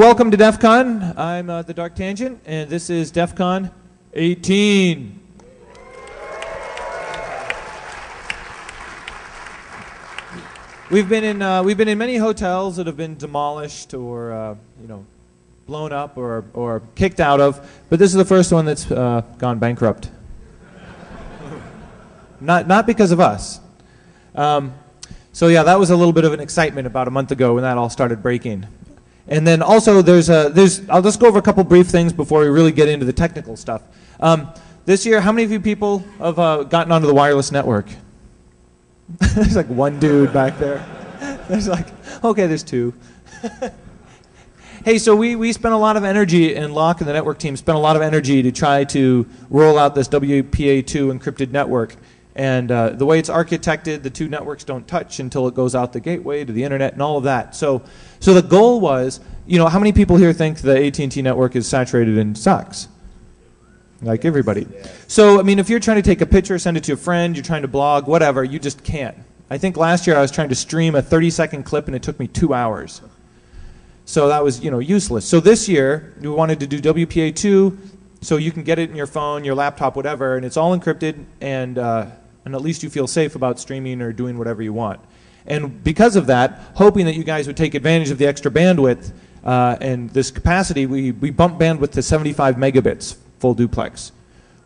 Welcome to DEF CON. I'm the Dark Tangent, and this is DEF CON 18. We've been in many hotels that have been demolished or blown up or kicked out of, but this is the first one that's gone bankrupt. Not because of us. So yeah, that was a little bit of an excitement about a month ago when that all started breaking. And then also I'll just go over a couple brief things before we really get into the technical stuff. This year, how many of you people have gotten onto the wireless network? There's like one dude back there. There's like, okay, there's two. Hey, so we spent a lot of energy, and Locke and the network team spent a lot of energy to try to roll out this WPA2 encrypted network. And the way it's architected, the two networks don't touch until it goes out the gateway to the internet and all of that. So the goal was, how many people here think the AT&T network is saturated and sucks? Like everybody. So, I mean, if you're trying to take a picture, send it to a friend, you're trying to blog, whatever, you just can't. I think last year I was trying to stream a 30-second clip and it took me 2 hours. So that was, useless. So this year, we wanted to do WPA2 so you can get it in your phone, your laptop, whatever, and it's all encrypted, and at least you feel safe about streaming or doing whatever you want. And because of that, hoping that you guys would take advantage of the extra bandwidth and this capacity, we bumped bandwidth to 75 megabits full duplex,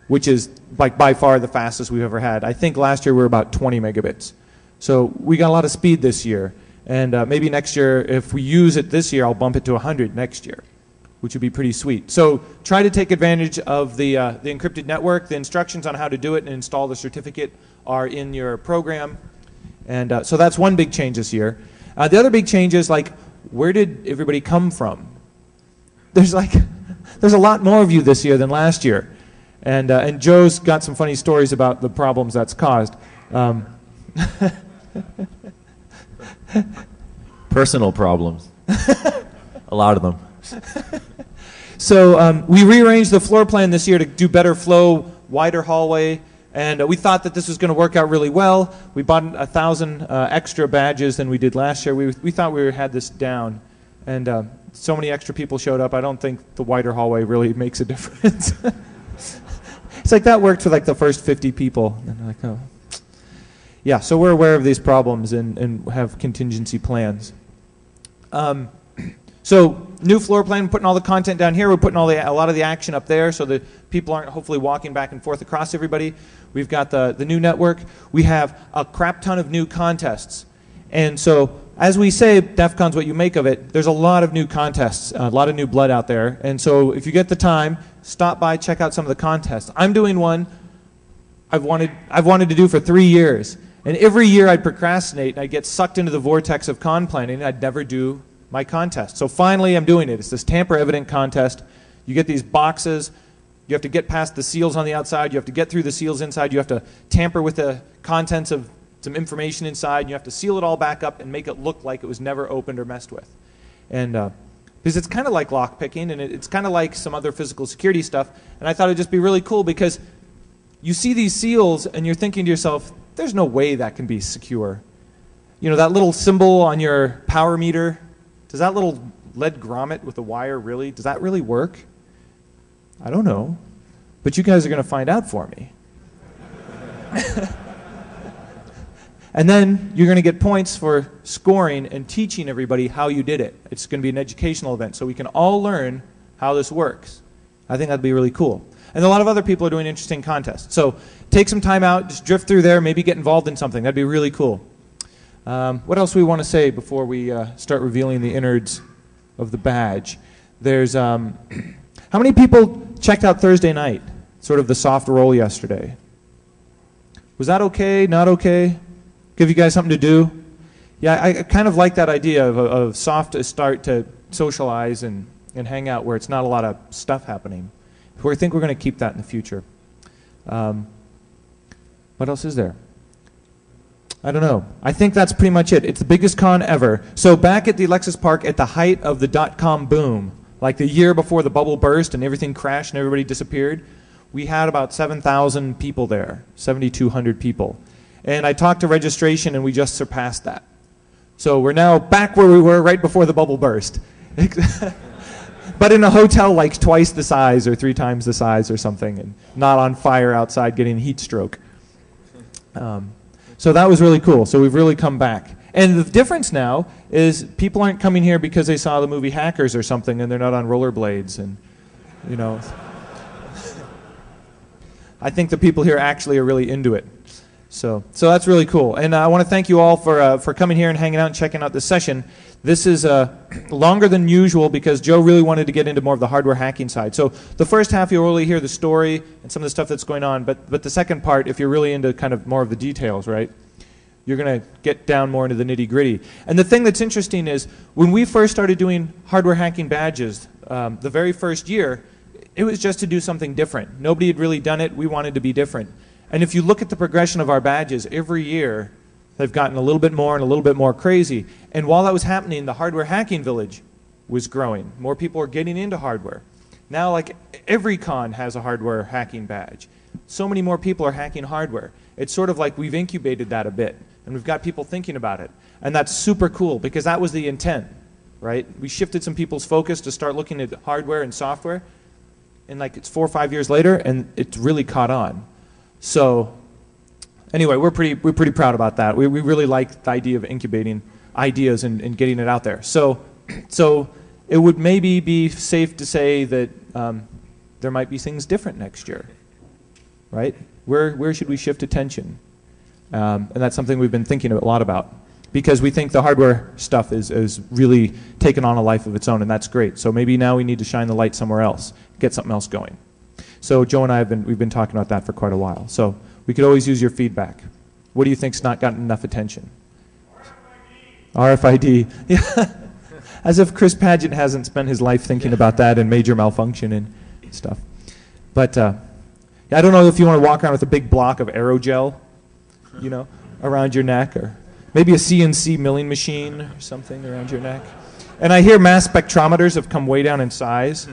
which is like by far the fastest we've ever had. I think last year we were about 20 megabits. So we got a lot of speed this year. And maybe next year, if we use it this year, I'll bump it to 100 next year, which would be pretty sweet. So try to take advantage of the encrypted network. The instructions on how to do it and install the certificate are in your program. And so that's one big change this year. The other big change is, like, where did everybody come from? There's a lot more of you this year than last year. And Joe's got some funny stories about the problems that's caused. Personal problems. A lot of them. So we rearranged the floor plan this year to do better flow, wider hallway, and we thought that this was going to work out really well. We bought 1,000 extra badges than we did last year. We thought we had this down, and so many extra people showed up. I don't think the wider hallway really makes a difference. It's like that worked for like the first 50 people, and I'm like, oh. Yeah, so we're aware of these problems and have contingency plans. So new floor plan, putting all the content down here. We're putting a lot of the action up there so that people aren't hopefully walking back and forth across everybody. We've got the new network. We have a crap ton of new contests. And so as we say, DEF CON's what you make of it, there's a lot of new contests, a lot of new blood out there. And so if you get the time, stop by, check out some of the contests. I'm doing one I've wanted to do for 3 years. And every year I'd procrastinate and I'd get sucked into the vortex of con planning and I'd never do my contest. So finally I'm doing it. It's this tamper evident contest. You get these boxes. You have to get past the seals on the outside. You have to get through the seals inside. You have to tamper with the contents of some information inside. You have to seal it all back up and make it look like it was never opened or messed with. And because it's kind of like lock picking and it's kind of like some other physical security stuff. And I thought it'd just be really cool because you see these seals and you're thinking to yourself, there's no way that can be secure. That little symbol on your power meter, does that little lead grommet with a wire really, does that really work? I don't know. But you guys are going to find out for me. And then you're going to get points for scoring and teaching everybody how you did it. It's going to be an educational event so we can all learn how this works. I think that'd be really cool. And a lot of other people are doing interesting contests. So take some time out, just drift through there, maybe get involved in something. That'd be really cool. What else do we want to say before we start revealing the innards of the badge? There's, how many people checked out Thursday night, sort of the soft roll yesterday? Was that okay, not okay? Give you guys something to do? Yeah, I kind of like that idea of soft start to socialize and hang out where it's not a lot of stuff happening. I think we're going to keep that in the future. What else is there? I don't know. I think that's pretty much it. It's the biggest con ever. So back at the Alexis Park at the height of the dot-com boom, like the year before the bubble burst and everything crashed and everybody disappeared, we had about 7,000 people there, 7,200 people. And I talked to registration and we just surpassed that. So we're now back where we were right before the bubble burst. But in a hotel like twice the size or 3 times the size or something, and not on fire outside getting heat stroke. So that was really cool. So we've really come back. And the difference now is people aren't coming here because they saw the movie Hackers or something and they're not on rollerblades and, you know. I think the people here actually are really into it. So that's really cool. And I want to thank you all for coming here and hanging out and checking out this session. This is longer than usual because Joe really wanted to get into more of the hardware hacking side. So the first half you'll really hear the story and some of the stuff that's going on, but the second part, if you're really into kind of more of the details, right, you're going to get down more into the nitty-gritty. And the thing that's interesting is when we first started doing hardware hacking badges, the very first year, it was just to do something different. Nobody had really done it. We wanted to be different. And if you look at the progression of our badges, every year they've gotten a little bit more and a little bit more crazy. And while that was happening, the hardware hacking village was growing. More people are getting into hardware. Now, like, every con has a hardware hacking badge. So many more people are hacking hardware. It's sort of like we've incubated that a bit, and we've got people thinking about it. And that's super cool because that was the intent, right? We shifted some people's focus to start looking at hardware and software, and like it's 4 or 5 years later, and it's really caught on. So anyway, we're pretty proud about that. We really like the idea of incubating ideas and getting it out there. So it would maybe be safe to say that there might be things different next year, right? Where should we shift attention? And that's something we've been thinking a lot about because we think the hardware stuff is really taken on a life of its own, and that's great. So maybe now we need to shine the light somewhere else, get something else going. So Joe and I we've been talking about that for quite a while. So we could always use your feedback. What do you think's not gotten enough attention? RFID. Yeah. As if Chris Padgett hasn't spent his life thinking about that and major malfunction and stuff. But I don't know if you want to walk around with a big block of aerogel, you know, around your neck, or maybe a CNC milling machine or something around your neck. And I hear mass spectrometers have come way down in size.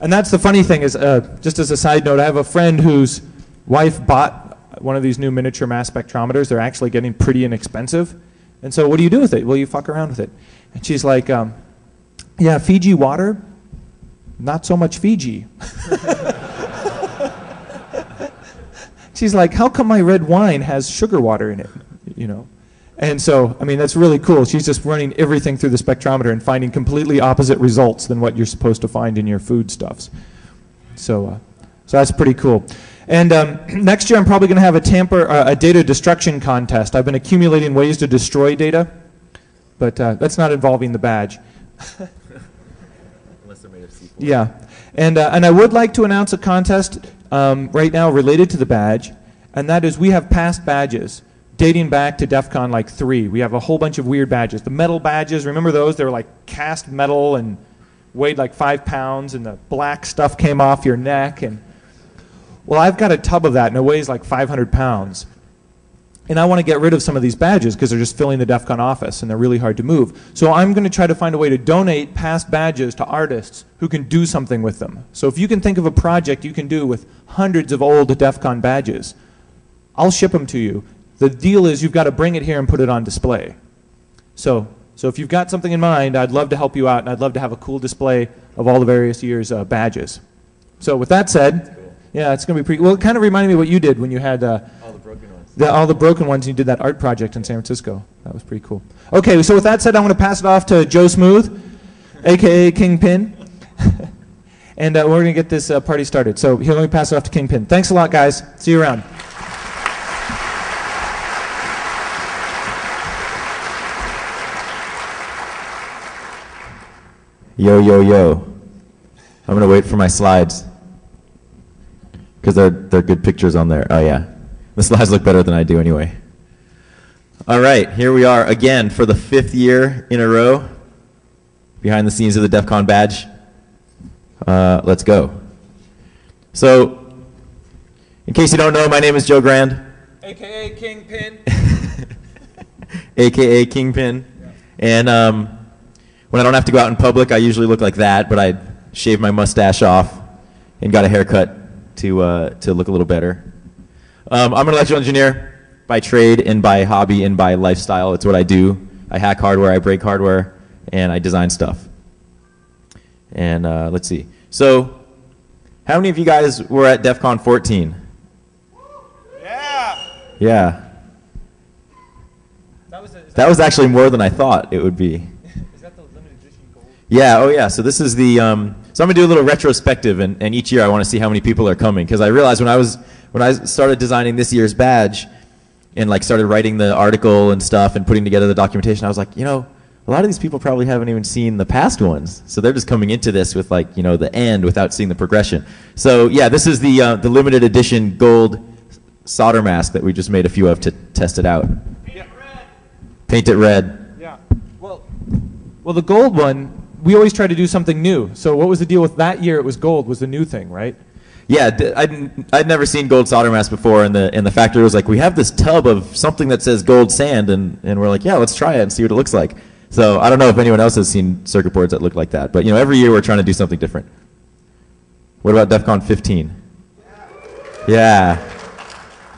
And that's the funny thing is, just as a side note, I have a friend whose wife bought one of these new miniature mass spectrometers. They're actually getting pretty inexpensive. And so what do you do with it? Well, you fuck around with it. And she's like, yeah, Fiji water, not so much Fiji. She's like, how come my red wine has sugar water in it? You know? And so, I mean, that's really cool. She's just running everything through the spectrometer and finding completely opposite results than what you're supposed to find in your foodstuffs. So that's pretty cool. And next year, I'm probably going to have a data destruction contest. I've been accumulating ways to destroy data, but that's not involving the badge. Unless they're made of C4. Yeah, and I would like to announce a contest right now related to the badge, and that is we have past badges dating back to DEF CON like 3. We have a whole bunch of weird badges. The metal badges, remember those? They were like cast metal and weighed like 5 pounds, and the black stuff came off your neck. And well, I've got a tub of that, and it weighs like 500 pounds. And I want to get rid of some of these badges because they're just filling the DEF CON office, and they're really hard to move. So I'm going to try to find a way to donate past badges to artists who can do something with them. So if you can think of a project you can do with hundreds of old DEF CON badges, I'll ship them to you. The deal is you've got to bring it here and put it on display. So if you've got something in mind, I'd love to help you out, and I'd love to have a cool display of all the various years' badges. So with that said, cool. Yeah, it's going to be pretty. Well, it kind of reminded me of what you did when you had all the broken ones. All the broken ones, and you did that art project in San Francisco. That was pretty cool. Okay, so with that said, I'm going to pass it off to Joe Smooth, a.k.a. Kingpin. And we're going to get this party started. So here, let me pass it off to Kingpin. Thanks a lot, guys. See you around. Yo, yo, yo. I'm going to wait for my slides because they're good pictures on there. Oh, yeah. The slides look better than I do anyway. All right, here we are again for the 5th year in a row behind the scenes of the DEF CON badge. Let's go. So, in case you don't know, my name is Joe Grand. A.k.a. Kingpin. A.k.a. Kingpin. Yeah. And when I don't have to go out in public, I usually look like that, but I shaved my mustache off and got a haircut to look a little better. I'm an electrical engineer by trade and by hobby and by lifestyle. It's what I do. I hack hardware, I break hardware, and I design stuff. And let's see. So, how many of you guys were at DEF CON 14? Yeah. Yeah. That was actually more than I thought it would be. Is that the limited edition gold? Yeah, oh yeah. So this is the, so I'm going to do a little retrospective, and each year I want to see how many people are coming. Because I realized when I started designing this year's badge, and like started writing the article and stuff and putting together the documentation, I was like, a lot of these people probably haven't even seen the past ones. So they're just coming into this with like, the end without seeing the progression. So yeah, this is the limited edition gold solder mask that we just made a few of to test it out. Paint it red. Yeah. Well, the gold one, we always try to do something new. So what was the deal with that year? It was gold was the new thing, right? Yeah, I'd never seen gold solder mask before, and the factory was like, we have this tub of something that says gold sand, and we're like, yeah, let's try it and see what it looks like. So I don't know if anyone else has seen circuit boards that look like that, but every year we're trying to do something different. What about DEF CON 15? Yeah,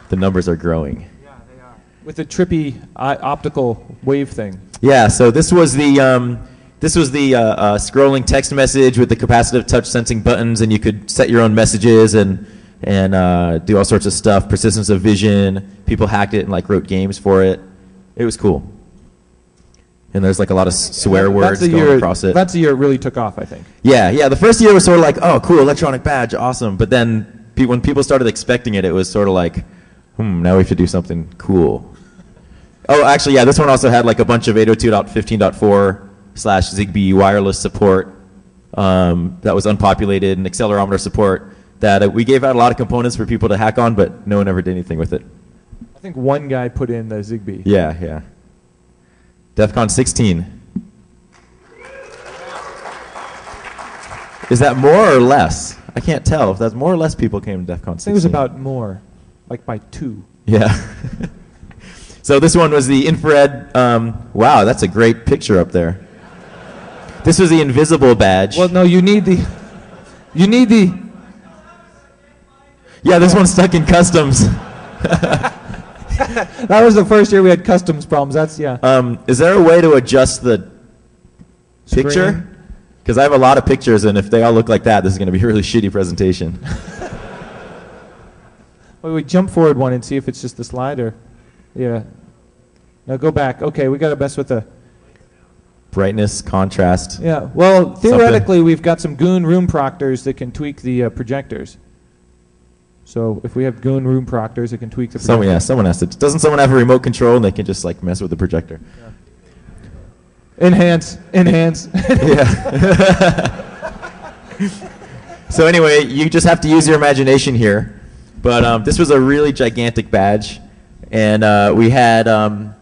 the numbers are growing. Yeah, they are. With the trippy optical wave thing. Yeah, so this was the scrolling text message with the capacitive touch sensing buttons, and you could set your own messages and do all sorts of stuff. Persistence of vision. People hacked it and like wrote games for it. It was cool. And there's like a lot of swear words going across it. That's the year it really took off, I think. Yeah. The first year was sort of like, oh, cool, electronic badge, awesome. But then when people started expecting it, it was sort of like, now we have to do something cool. Oh, actually, yeah, this one also had like a bunch of 802.15.4/Zigbee wireless support that was unpopulated, and accelerometer support that we gave out a lot of components for people to hack on, but no one ever did anything with it. I think one guy put in the Zigbee. Yeah. DEF CON 16. Is that more or less? I can't tell if that's more or less people came to DEF CON 16. I think it was about more, like by 2. Yeah. So this one was the infrared. Wow, that's a great picture up there. This was the invisible badge. Well, no, you need the. Yeah, this one's stuck in customs. That was the first year we had customs problems. That's, yeah. Is there a way to adjust the picture? Screen? Because I have a lot of pictures, and if they all look like that, this is going to be a really shitty presentation. Well, we jump forward one and see if it's just the slide or, yeah. Now go back. Okay, we got to mess with the Brightness, contrast. Yeah. Well, theoretically, we've got some Goon room proctors that can tweak the projectors. So if we have Goon room proctors, it can tweak the projector. Someone has to. Doesn't someone have a remote control and they can just like mess with the projector? Yeah. Enhance. Yeah. So anyway, you just have to use your imagination here. But this was a really gigantic badge, and we had an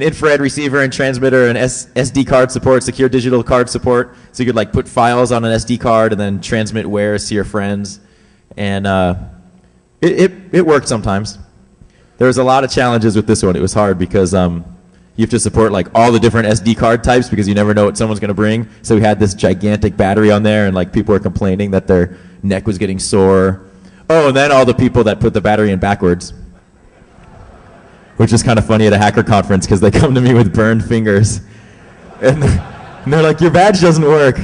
infrared receiver and transmitter, and SD card support, secure digital card support, so you could like put files on an SD card and then transmit wares to your friends, and it worked sometimes. There was a lot of challenges with this one. It was hard because you have to support like all the different SD card types because you never know what someone's going to bring. So we had this gigantic battery on there, and like people were complaining that their neck was getting sore. Oh, and then all the people that put the battery in backwards, which is kind of funny at a hacker conference because they come to me with burned fingers, and they're like, "Your badge doesn't work."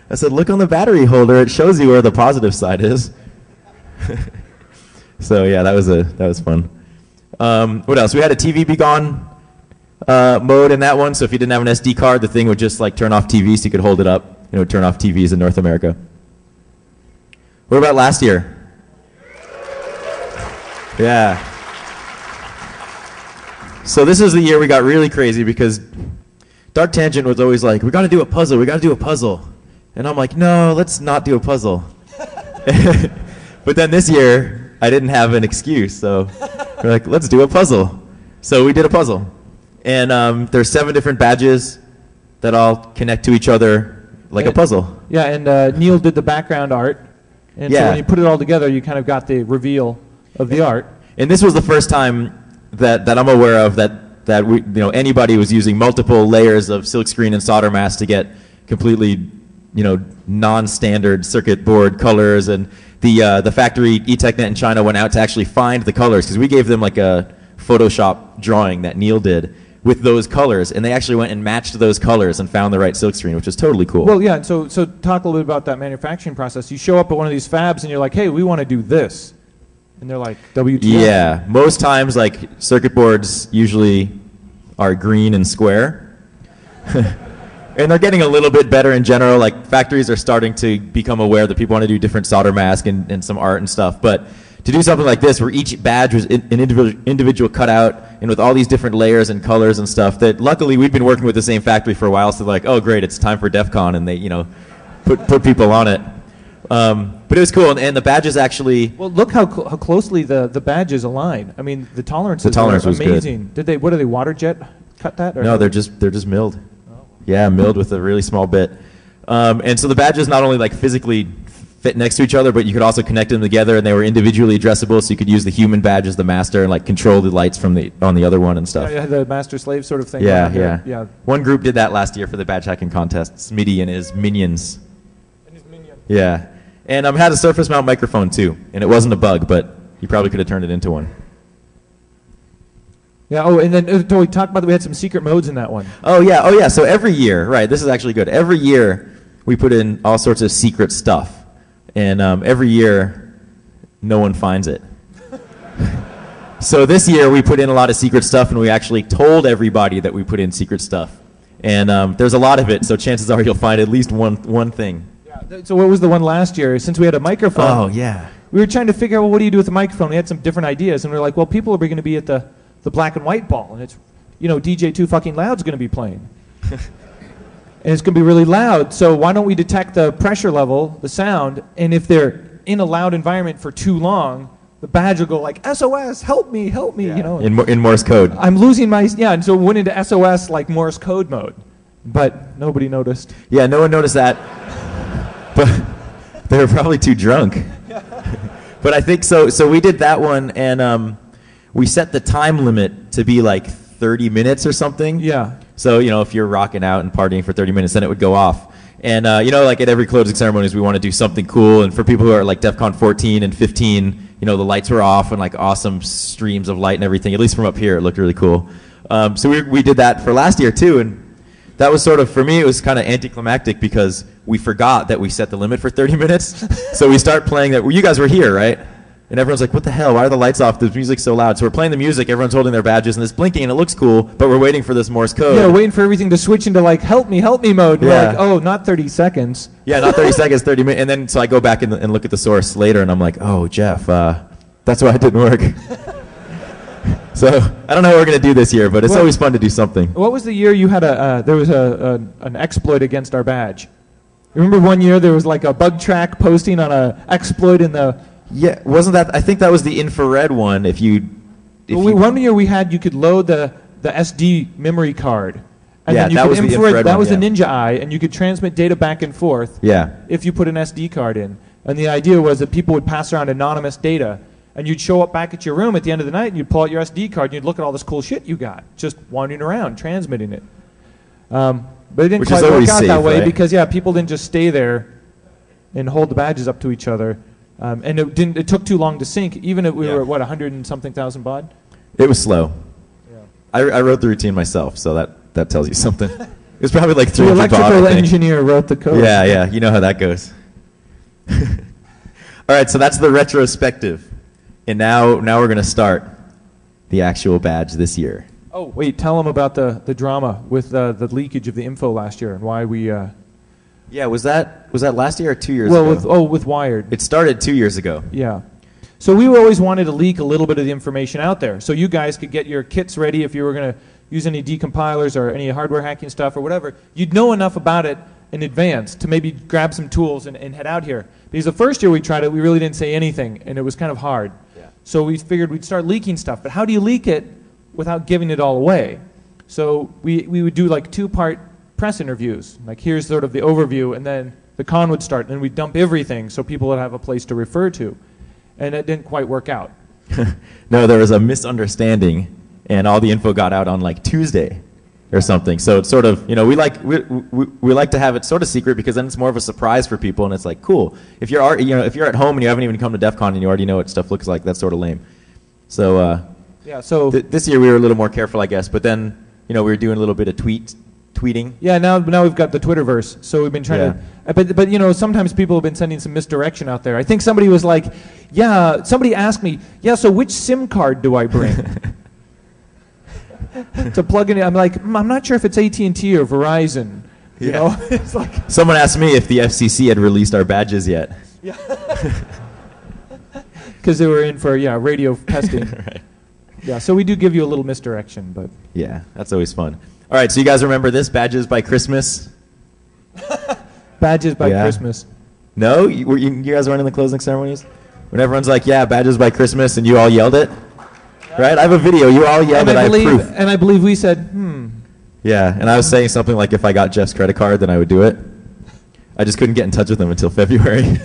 I said, "Look on the battery holder; it shows you where the positive side is." So yeah, that was fun. What else? We had a TV be gone mode in that one. So if you didn't have an SD card, the thing would just like turn off TV, so you could hold it up. Turn off TVs in North America. What about last year? Yeah. So this is the year we got really crazy because Dark Tangent was always like, "We got to do a puzzle. We got to do a puzzle," and I'm like, "No, let's not do a puzzle." But then this year, I didn't have an excuse, so we're like, let's do a puzzle. So we did a puzzle. And there's 7 different badges that all connect to each other like a puzzle. Yeah, and Neil did the background art. And so when you put it all together, you kind of got the reveal of the art. And this was the first time that I'm aware of that we, anybody was using multiple layers of silkscreen and solder mask to get completely non-standard circuit board colors, and the factory eTechnet in China went out to actually find the colors because we gave them like a Photoshop drawing that Neil did, with those colors, and they actually went and matched those colors and found the right silkscreen, which was totally cool. Well, yeah, so talk a little bit about that manufacturing process. You show up at one of these fabs and you're like, hey, we want to do this. And they're like, WTF? Yeah, most times, like, circuit boards usually are green and square. And they're getting a little bit better in general. Like, factories are starting to become aware that people want to do different solder mask and some art and stuff. But to do something like this, where each badge was an individual cutout, and with all these different layers and colors and stuff, that luckily we've been working with the same factory for a while, so they're like, oh, great, it's time for DEF CON, and they, put people on it. But it was cool, and the badges actually... Well, look how closely the badges align. I mean, the tolerances tolerance are was amazing. Good. What are they, water jet cut that? Or No, they're just milled. Oh. Yeah, milled with a really small bit. And so the badges not only like physically fit next to each other, but you could also connect them together, and they were individually addressable, so you could use the human badge as the master and like control the lights from on the other one and stuff. Yeah, the master-slave sort of thing. Yeah. One group did that last year for the badge hacking contest. Smitty and his minions. Yeah. And had a surface mount microphone too, and it wasn't a bug, but you probably could have turned it into one. Yeah. Oh, and then we talked about that we had some secret modes in that one. Oh yeah. So every year, right? This is actually good. Every year we put in all sorts of secret stuff, and every year no one finds it. So this year we put in a lot of secret stuff, and we actually told everybody that we put in secret stuff, and there's a lot of it. So chances are you'll find at least one thing. So what was the one last year? Since we had a microphone, oh yeah, we were trying to figure out, well, what do you do with the microphone? We had some different ideas, and we were like, well, people are going to be at the black and white ball, and it's, DJ Too Fucking Loud's going to be playing, and it's going to be really loud. So why don't we detect the pressure level, the sound, and if they're in a loud environment for too long, the badge will go like, SOS, help me, yeah. In Morse code. I'm losing my, and so it went into SOS like Morse code mode, but nobody noticed. Yeah, no one noticed that. But they were probably too drunk. But I think so. So we did that one, and we set the time limit to be like 30 minutes or something. Yeah. So, if you're rocking out and partying for 30 minutes, then it would go off. And, like at every closing ceremonies, we want to do something cool. And for people who are like DEF CON 14 and 15, the lights were off and like awesome streams of light and everything. At least from up here, it looked really cool. So we did that for last year too. And that was sort of, for me, it was kind of anticlimactic because we forgot that we set the limit for 30 minutes. So we start playing that. Well, you guys were here, right? And everyone's like, what the hell? Why are the lights off? The music's so loud. So we're playing the music. Everyone's holding their badges, and it's blinking, and it looks cool, but we're waiting for this Morse code. Yeah, waiting for everything to switch into, like, help me mode. And yeah. We're like, oh, not 30 seconds. Yeah, not 30 seconds, 30 minutes. And then so I go back and look at the source later, and I'm like, oh, Jeff, that's why it didn't work. So I don't know what we're going to do this year, but it's always fun to do something. What was the year you had there was an exploit against our badge? Remember one year there was like a bug track posting on a exploit in the... Yeah, wasn't that... I think that was the infrared one. One year we had, you could load the SD memory card. And yeah, then you that could was the infrared That one, was yeah. the Ninja Eye, and you could transmit data back and forth. Yeah. If you put an SD card in. And the idea was that people would pass around anonymous data, and you'd show up back at your room at the end of the night, and you'd pull out your SD card, and you'd look at all this cool shit you got, just wandering around, transmitting it. But it didn't quite work out that way, right? Because, people didn't just stay there and hold the badges up to each other. And it took too long to sync, even if we were at, 100 and something thousand baud? It was slow. Yeah. I wrote the routine myself, so that tells you something. It was probably like 300 baud. The electrical engineer wrote the code. Yeah, you know how that goes. All right, so that's the retrospective. And now we're going to start the actual badge this year. Oh, wait, tell them about the drama with the leakage of the info last year and why we... Yeah, was that last year or 2 years ago? With Wired. It started 2 years ago. Yeah. So we always wanted to leak a little bit of the information out there so you guys could get your kits ready if you were going to use any decompilers or any hardware hacking stuff or whatever. You'd know enough about it in advance to maybe grab some tools and head out here. Because the first year we tried it, we really didn't say anything, and it was kind of hard. Yeah. So we figured we'd start leaking stuff. But how do you leak it without giving it all away? So we would do like 2-part press interviews. Like here's sort of the overview, and then the con would start, and we'd dump everything so people would have a place to refer to. And it didn't quite work out. No, there was a misunderstanding, and all the info got out on like Tuesday or something. So it's sort of, we like to have it sort of secret because then it's more of a surprise for people, and it's like, cool. If you're at home and you haven't even come to DEF CON and you already know what stuff looks like, that's sort of lame. So yeah. So this year we were a little more careful, I guess. But then we were doing a little bit of tweeting. Yeah, now we've got the Twitterverse, so we've been trying to. But sometimes people have been sending some misdirection out there. I think somebody was like, somebody asked me, so which SIM card do I bring to plug in? I'm like, I'm not sure if it's AT&T or Verizon. You know, it's like someone asked me if the FCC had released our badges yet. Yeah. Because they were in for radio testing. Right. Yeah, so we do give you a little misdirection, but yeah, that's always fun. All right, so you guys remember this, Badges by Christmas? Badges by Christmas. No? You guys weren't in the closing ceremonies? When everyone's like, Badges by Christmas, and you all yelled it? Right? I have a video. You all yelled it. I have proof. And I believe we said, Yeah, and I was saying something like if I got Jeff's credit card, then I would do it. I just couldn't get in touch with him until February.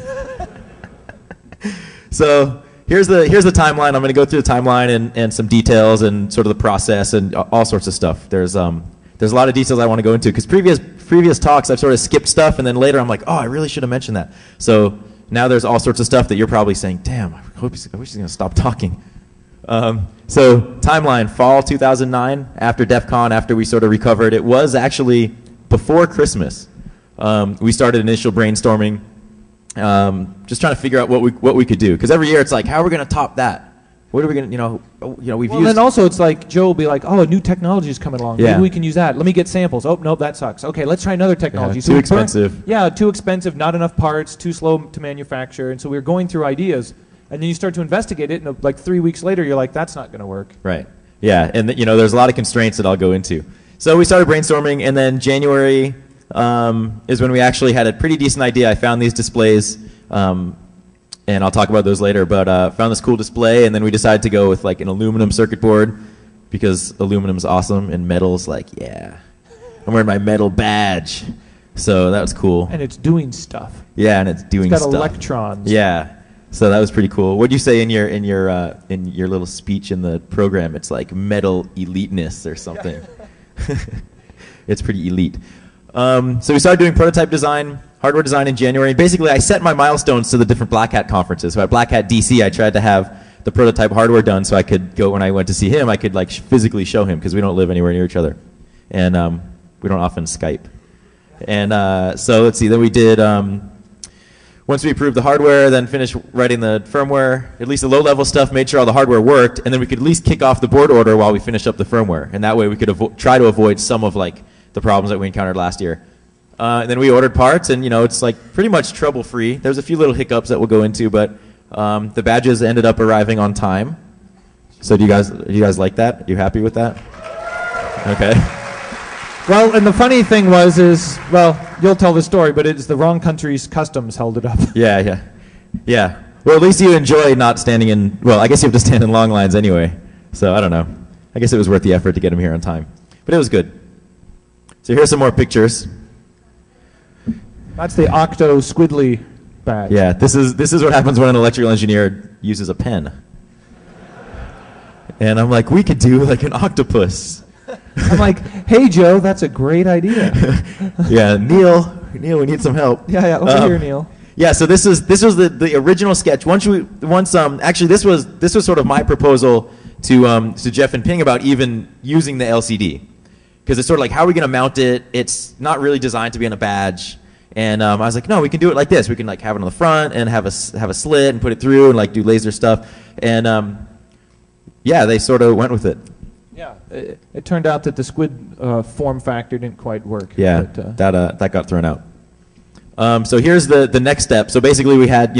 So here's the timeline. I'm going to go through the timeline and some details and sort of the process and all sorts of stuff. There's a lot of details I want to go into because previous talks I've sort of skipped stuff, and then later I'm like, I really should have mentioned that. So now there's all sorts of stuff that you're probably saying, damn, I wish he's going to stop talking. So timeline, fall 2009, after DEF CON, after we sort of recovered. It was actually before Christmas. We started initial brainstorming, just trying to figure out what we could do. Because every year it's like, how are we going to top that? What are we going to, we've used... And then also it's like, Joe will be like, a new technology is coming along. Yeah. Maybe we can use that. Let me get samples. Oh, nope, that sucks. Okay, let's try another technology. Too expensive. Too expensive, not enough parts, too slow to manufacture. And so we were going through ideas. And then you start to investigate it, and like 3 weeks later, you're like, that's not going to work. Right. Yeah, and there's a lot of constraints that I'll go into. So we started brainstorming, and then January is when we actually had a pretty decent idea. I found these displays, and I'll talk about those later, but found this cool display, and then we decided to go with like an aluminum circuit board because aluminum's awesome, and metal's like, I'm wearing my metal badge. So that was cool. And it's doing stuff. Yeah, and it's doing stuff. It's got stuff. electrons. Yeah. So that was pretty cool. What'd you say in your little speech in the program? It's like metal eliteness or something. It's pretty elite. So we started doing prototype design, hardware design in January. And basically, I set my milestones to the different Black Hat conferences. So at Black Hat DC, I tried to have the prototype hardware done so I could go when I went to see him. I could like physically show him because we don't live anywhere near each other, and we don't often Skype. And so let's see. Then we did. Once we approved the hardware, then finished writing the firmware, at least the low-level stuff, made sure all the hardware worked, and then we could at least kick off the board order while we finished up the firmware. And that way we could try to avoid some of like the problems that we encountered last year. And then we ordered parts, and it's like pretty much trouble-free. There's a few little hiccups that we'll go into, but the badges ended up arriving on time. So do you guys like that? Are you happy with that? Okay. Well, and the funny thing is, you'll tell the story, but it's the wrong country's customs held it up. Yeah. Well, at least you enjoy not standing in, I guess you have to stand in long lines anyway. So I don't know. I guess it was worth the effort to get them here on time. But it was good. So here's some more pictures. That's the Octo Squidly badge. Yeah, this is what happens when an electrical engineer uses a pen. And I'm like, we could do like an octopus. I'm like, hey, Joe, that's a great idea. Yeah, Neil, we need some help. Yeah, over here, Neil. Yeah, so this was the original sketch. Actually this was sort of my proposal to Jeff and Ping about even using the LCD, because it's sort of like, how are we going to mount it? It's not really designed to be on a badge. And I was like, no, we can do it like this. We can like have it on the front and have a slit and put it through and like do laser stuff. And they sort of went with it. Yeah, it turned out that the squid form factor didn't quite work. Yeah, but, that got thrown out. So here's the next step. So basically we had,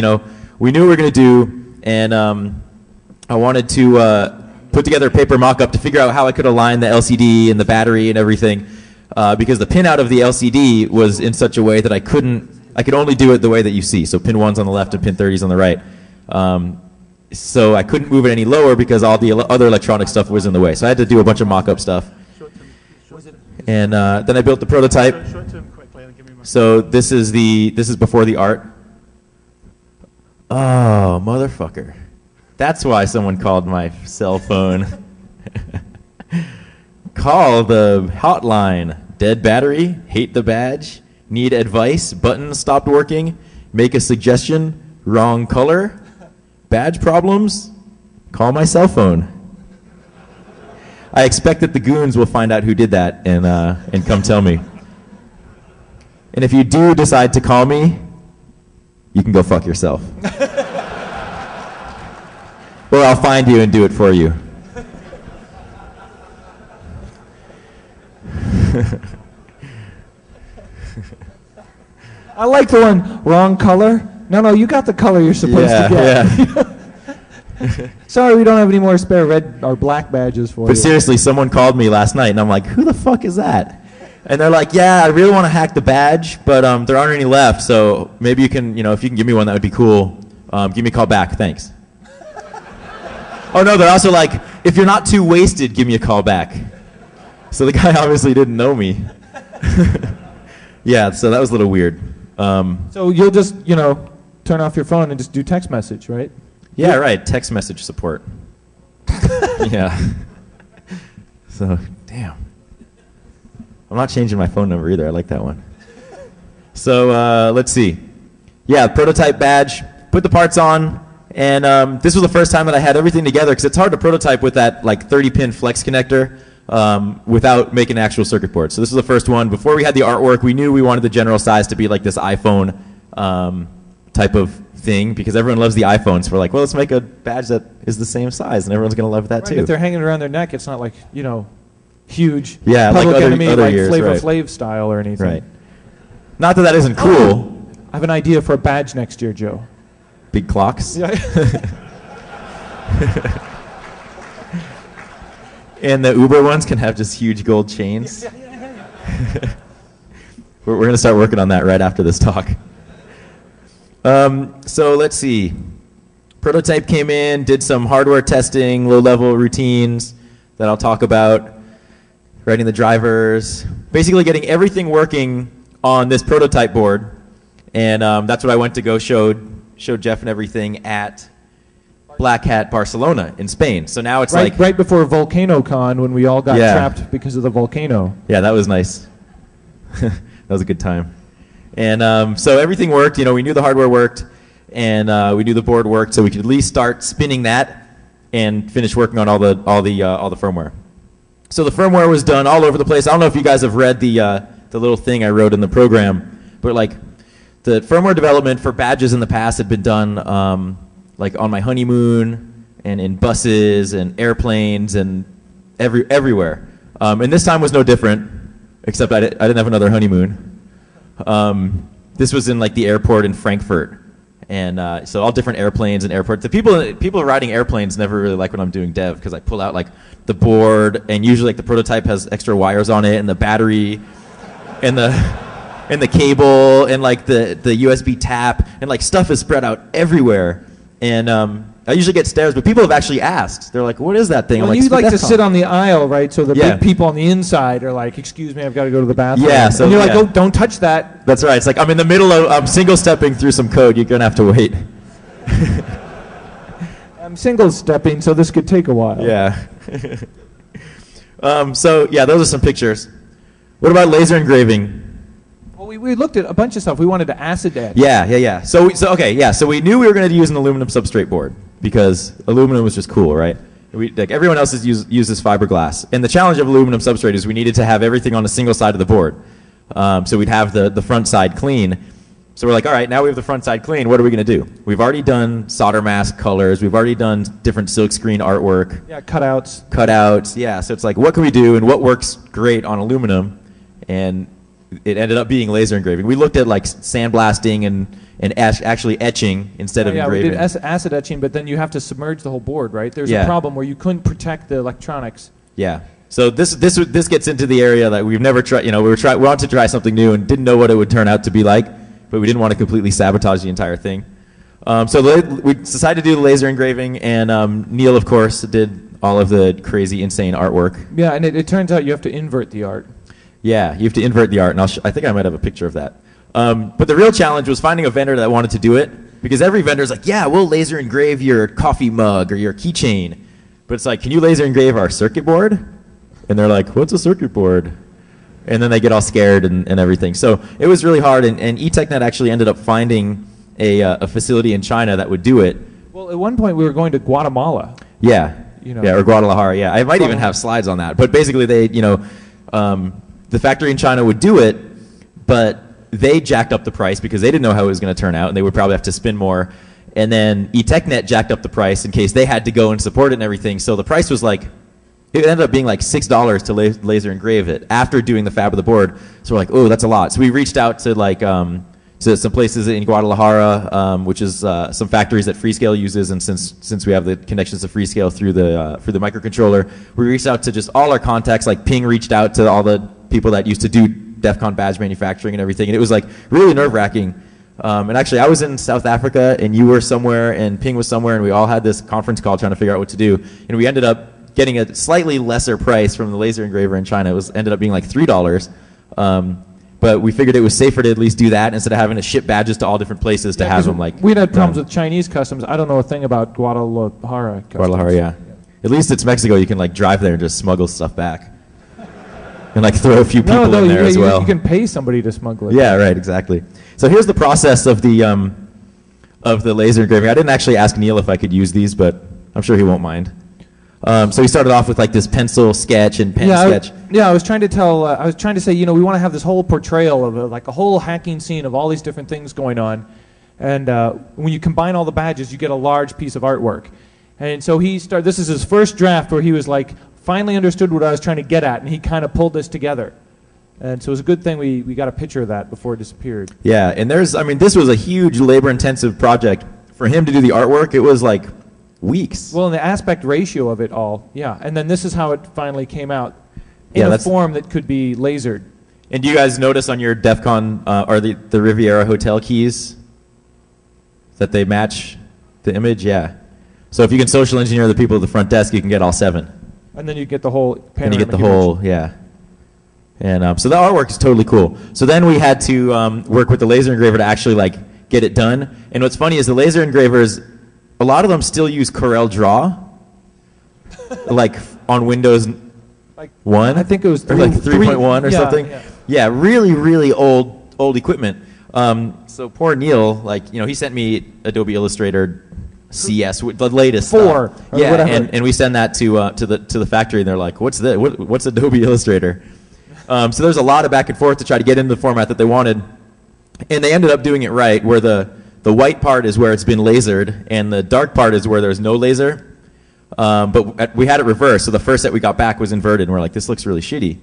we knew what we were going to do, and I wanted to put together a paper mock-up to figure out how I could align the LCD and the battery and everything, because the pinout of the LCD was in such a way that I could only do it the way that you see. So pin 1's on the left and pin 30's on the right. So I couldn't move it any lower because all the other electronic stuff was in the way. So I had to do a bunch of mock-up stuff. And then I built the prototype. So this is before the art. Oh, motherfucker. That's why someone called my cell phone. Call the hotline. Dead battery, hate the badge, need advice, button stopped working, make a suggestion, wrong color, badge problems, call my cell phone. I expect that the goons will find out who did that and come tell me. And if you do decide to call me, you can go fuck yourself. Or I'll find you and do it for you. I like the one, wrong color. No, you got the color you're supposed to get. Yeah. Sorry, we don't have any more spare red or black badges for you. But seriously, someone called me last night, and I'm like, who the fuck is that? And they're like, yeah, I really want to hack the badge, but there aren't any left, so maybe you can, if you can give me one, that would be cool. Give me a call back, thanks. Oh, no, they're also like, if you're not too wasted, give me a call back. So the guy obviously didn't know me. Yeah, so that was a little weird. So you'll just, turn off your phone and just do text message, right? Yeah, right, text message support. Yeah. So, damn. I'm not changing my phone number either. I like that one. So let's see. Yeah, prototype badge. Put the parts on. And this was the first time that I had everything together because it's hard to prototype with that 30-pin flex connector without making an actual circuit board. So this was the first one. Before we had the artwork, we knew we wanted the general size to be like this iPhone type of thing because everyone loves the iPhones. We're like, well, let's make a badge that is the same size, and everyone's going to love that too. If they're hanging around their neck, it's not like, huge like Public Enemy, other like years, Flavor right. Flav style or anything. Right. Not that isn't cool. I have an idea for a badge next year, Joe. Big clocks. Yeah. And the Uber ones can have just huge gold chains. We're going to start working on that right after this talk. So let's see. Prototype came in, did some hardware testing, low-level routines that I'll talk about, writing the drivers, basically getting everything working on this prototype board. And that's what I went to go showed Jeff and everything at Black Hat Barcelona in Spain. So now it's right before VolcanoCon when we all got Yeah. trapped because of the volcano. Yeah, that was nice. That was a good time. And so everything worked. We knew the hardware worked, and we knew the board worked, so we could at least start spinning that and finish working on all the firmware. So the firmware was done all over the place. I don't know if you guys have read the little thing I wrote in the program, but the firmware development for badges in the past had been done on my honeymoon and in buses and airplanes and everywhere. And this time was no different, except I didn't have another honeymoon. This was in the airport in Frankfurt. And so all different airplanes and airports. The people riding airplanes never really like when I'm doing dev because I pull out the board, and usually the prototype has extra wires on it, and the battery and the cable and the USB tap, and stuff is spread out everywhere. And I usually get stares, but people have actually asked. They're like, "What is that thing?" Well, I'm you'd like to "Defcon." sit on the aisle, right? So the Yeah. big people on the inside are like, "Excuse me, I've got to go to the bathroom." Yeah, so and you're yeah. like, "Oh, don't touch that." That's right. It's I'm in the middle of I'm single stepping through some code. You're gonna have to wait. I'm single stepping, so this could take a while. Yeah. So yeah, those are some pictures. What about laser engraving? Well, we looked at a bunch of stuff. We wanted to acid etch. Yeah. So we knew we were going to use an aluminum substrate board because aluminum was just cool, right? Everyone else has used this fiberglass, and the challenge of aluminum substrate is we needed to have everything on a single side of the board. So we'd have the front side clean. So we're like, all right, now we have the front side clean. What are we going to do? We've already done solder mask colors. We've already done different silkscreen artwork. Yeah, cutouts. Cutouts. Yeah. So it's what can we do, and what works great on aluminum? And it ended up being laser engraving. We looked at sandblasting and actually etching instead of engraving. We did acid etching, but then you have to submerge the whole board, right? There's Yeah. a problem where you couldn't protect the electronics. Yeah. So this gets into the area that we've never tried. We wanted to try something new and didn't know what it would turn out to be like, but we didn't want to completely sabotage the entire thing. So we decided to do the laser engraving, and Neil, of course, did all of the crazy, insane artwork. Yeah, and it turns out you have to invert the art. Yeah, you have to invert the art, and I think I might have a picture of that. But the real challenge was finding a vendor that wanted to do it, because every vendor's like, yeah, we'll laser engrave your coffee mug or your keychain. But it's can you laser engrave our circuit board? And they're like, what's a circuit board? And then they get all scared and everything. So it was really hard, and eTechNet actually ended up finding a facility in China that would do it. Well, at one point we were going to Guatemala. Yeah. you know. Yeah, or Guadalajara. Yeah, I might even have slides on that. But basically, the factory in China would do it, but they jacked up the price because they didn't know how it was going to turn out, and they would probably have to spend more. And then eTechnet jacked up the price in case they had to go and support it and everything. So the price was like, it ended up being like $6 to laser engrave it after doing the fab of the board. So we're like, oh, that's a lot. So we reached out to to some places in Guadalajara, which is some factories that Freescale uses, and since we have the connections to Freescale through the microcontroller, we reached out to just all our contacts. Like Ping reached out to all the people that used to do DEF CON badge manufacturing and everything, and it was like really nerve-wracking. And actually, I was in South Africa, and you were somewhere, and Ping was somewhere, and we all had this conference call trying to figure out what to do, and we ended up getting a slightly lesser price from the laser engraver in China. It ended up being like $3. But we figured it was safer to at least do that instead of having to ship badges to all different places to have them like. We'd had problems with Chinese customs. I don't know a thing about Guadalajara customs. Guadalajara, yeah. At least it's Mexico. You can like drive there and just smuggle stuff back, and like throw a few people in there as well. You can pay somebody to smuggle it. Yeah, right, exactly. So here's the process of the laser engraving. I didn't actually ask Neil if I could use these, but I'm sure he won't mind. So we started off with like this pencil sketch and pen sketch. I was trying to say, we want to have this whole portrayal of like a whole hacking scene of all these different things going on. And when you combine all the badges, you get a large piece of artwork. And so this is his first draft where he was like, finally understood what I was trying to get at, and he kind of pulled this together. And so it was a good thing we got a picture of that before it disappeared. Yeah, and this was a huge labor-intensive project. For him to do the artwork, it was like weeks. Well, and the aspect ratio of it all, yeah. And then this is how it finally came out in a form that could be lasered. And do you guys notice on your DEF CON or the Riviera hotel keys that they match the image? Yeah. So if you can social engineer the people at the front desk, you can get all 7. And then you get the whole panoramic and you get the image. whole, yeah. And so the artwork is totally cool. So then we had to work with the laser engraver to actually like get it done. And what's funny is the laser engravers, a lot of them still use Corel Draw, like on Windows like 1. I think it was or like 3.1 or something. Yeah, really, really old equipment. So poor Neil, he sent me Adobe Illustrator CS, the latest 4 stuff. or Yeah, whatever. and we send that to the factory, and they're like, "What's this? What's Adobe Illustrator?" So there's a lot of back and forth to try to get into the format that they wanted, and they ended up doing it right, where the white part is where it's been lasered, and the dark part is where there's no laser. But we had it reversed, so the first set we got back was inverted, and we're like, this looks really shitty.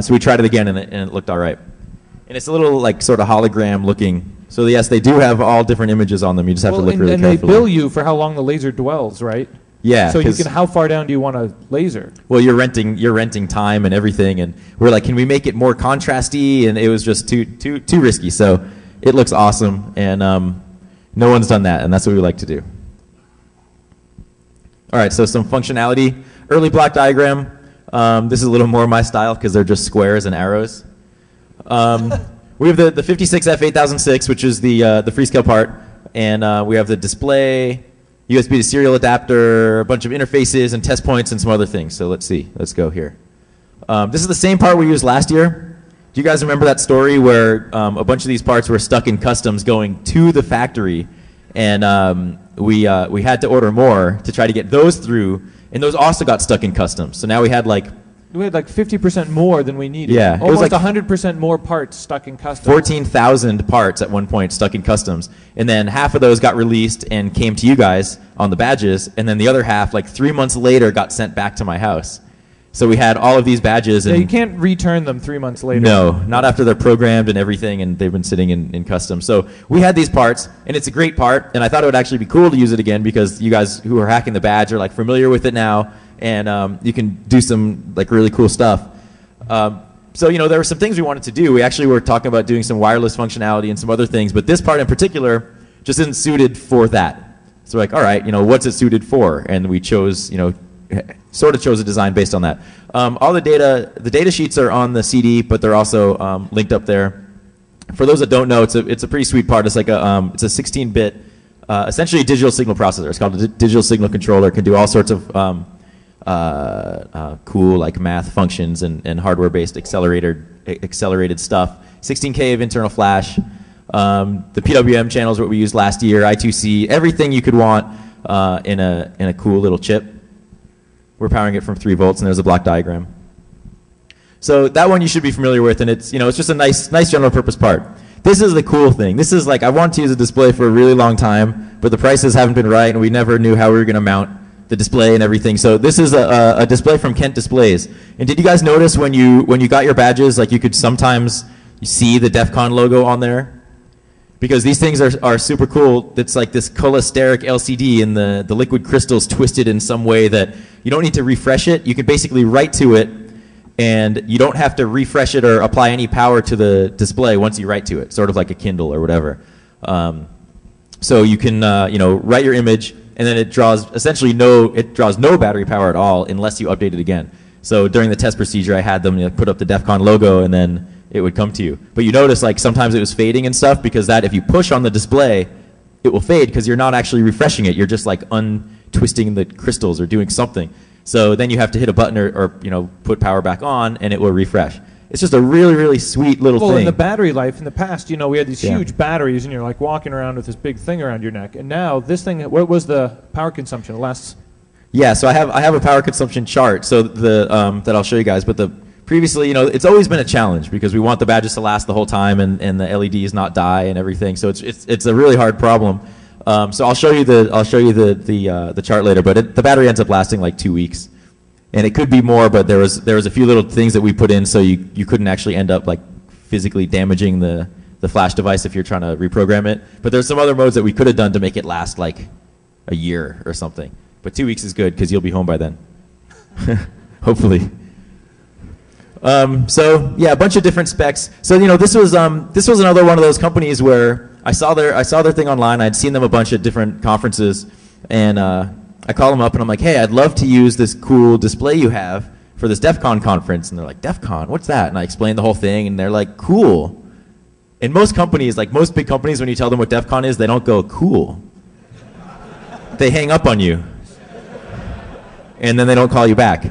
So we tried it again, and it looked all right. And it's a little like sort of hologram looking. So yes, they do have all different images on them. You just have to look really carefully. And they bill you for how long the laser dwells, right? Yeah. So how far down do you want to laser? Well, you're renting time and everything, and we're like, can we make it more contrasty? And it was just too risky. So it looks awesome, and no one's done that, and that's what we like to do. All right, so some functionality. Early block diagram. This is a little more my style because they're just squares and arrows. We have the 56F8006, which is the Freescale part, and we have the display, USB to serial adapter, a bunch of interfaces and test points and some other things. So let's see. Let's go here. This is the same part we used last year. Do you guys remember that story where a bunch of these parts were stuck in customs going to the factory, and we had to order more to try to get those through, and those also got stuck in customs. So now we had like 50% more than we needed. Yeah, almost it was like 100% more parts stuck in customs. 14,000 parts at one point stuck in customs, and then half of those got released and came to you guys on the badges, and then the other half, like 3 months later, got sent back to my house. So we had all of these badges. And you can't return them 3 months later. No, not after they're programmed and everything, and they've been sitting in customs. So we had these parts, and it's a great part, and I thought it would actually be cool to use it again because you guys who are hacking the badge are like familiar with it now, and you can do some like really cool stuff. So there were some things we wanted to do. We actually were talking about doing some wireless functionality and some other things, but this part in particular just isn't suited for that. So we're like, all right, what's it suited for? And we chose, sort of chose a design based on that. All the data sheets are on the CD, but they're also linked up there. For those that don't know, it's a pretty sweet part. It's like it's a 16-bit, essentially digital signal processor. It's called a digital signal controller. It can do all sorts of cool like math functions and hardware-based accelerated stuff. 16K of internal flash. The PWM channels are what we used last year. I2C, everything you could want in a cool little chip. We're powering it from 3 volts, and there's a block diagram. So that one you should be familiar with, and it's just a nice general purpose part. This is the cool thing. This is like, I wanted to use a display for a really long time, but the prices haven't been right, and we never knew how we were going to mount the display and everything. So this is a display from Kent Displays. And did you guys notice when you got your badges, like you could sometimes see the DEF CON logo on there? Because these things are super cool. It's like this cholesteric LCD, and the liquid crystal's twisted in some way that you don't need to refresh it. You can basically write to it, and you don't have to refresh it or apply any power to the display once you write to it, sort of like a Kindle or whatever. So you can write your image, and then it draws essentially no battery power at all unless you update it again. So during the test procedure, I had them put up the DEF CON logo, and then it would come to you. But you notice like sometimes it was fading and stuff, because that if you push on the display, it will fade because you're not actually refreshing it. You're just like untwisting the crystals or doing something. So then you have to hit a button or put power back on, and it will refresh. It's just a really, really sweet little thing. Well, in the battery life, in the past, we had these huge batteries, and you're like walking around with this big thing around your neck. And now this thing, what was the power consumption? It lasts. Yeah, so I have a power consumption chart, so that I'll show you guys. But previously, it's always been a challenge because we want the badges to last the whole time and the LEDs not die and everything. So it's a really hard problem. So I'll show you the chart later. But the battery ends up lasting like 2 weeks. And it could be more, but there was a few little things that we put in so you couldn't actually end up like physically damaging the flash device if you're trying to reprogram it. But there's some other modes that we could have done to make it last like a year or something. But 2 weeks is good because you'll be home by then, hopefully. So yeah, a bunch of different specs. So this was another one of those companies where I saw their thing online. I'd seen them a bunch at different conferences, and I call them up and I'm like, hey, I'd love to use this cool display you have for this DEF CON conference. And they're like, DEF CON, what's that? And I explained the whole thing, and they're like, cool. And most companies, like most big companies, when you tell them what DEF CON is, they don't go, cool. They hang up on you. And then they don't call you back.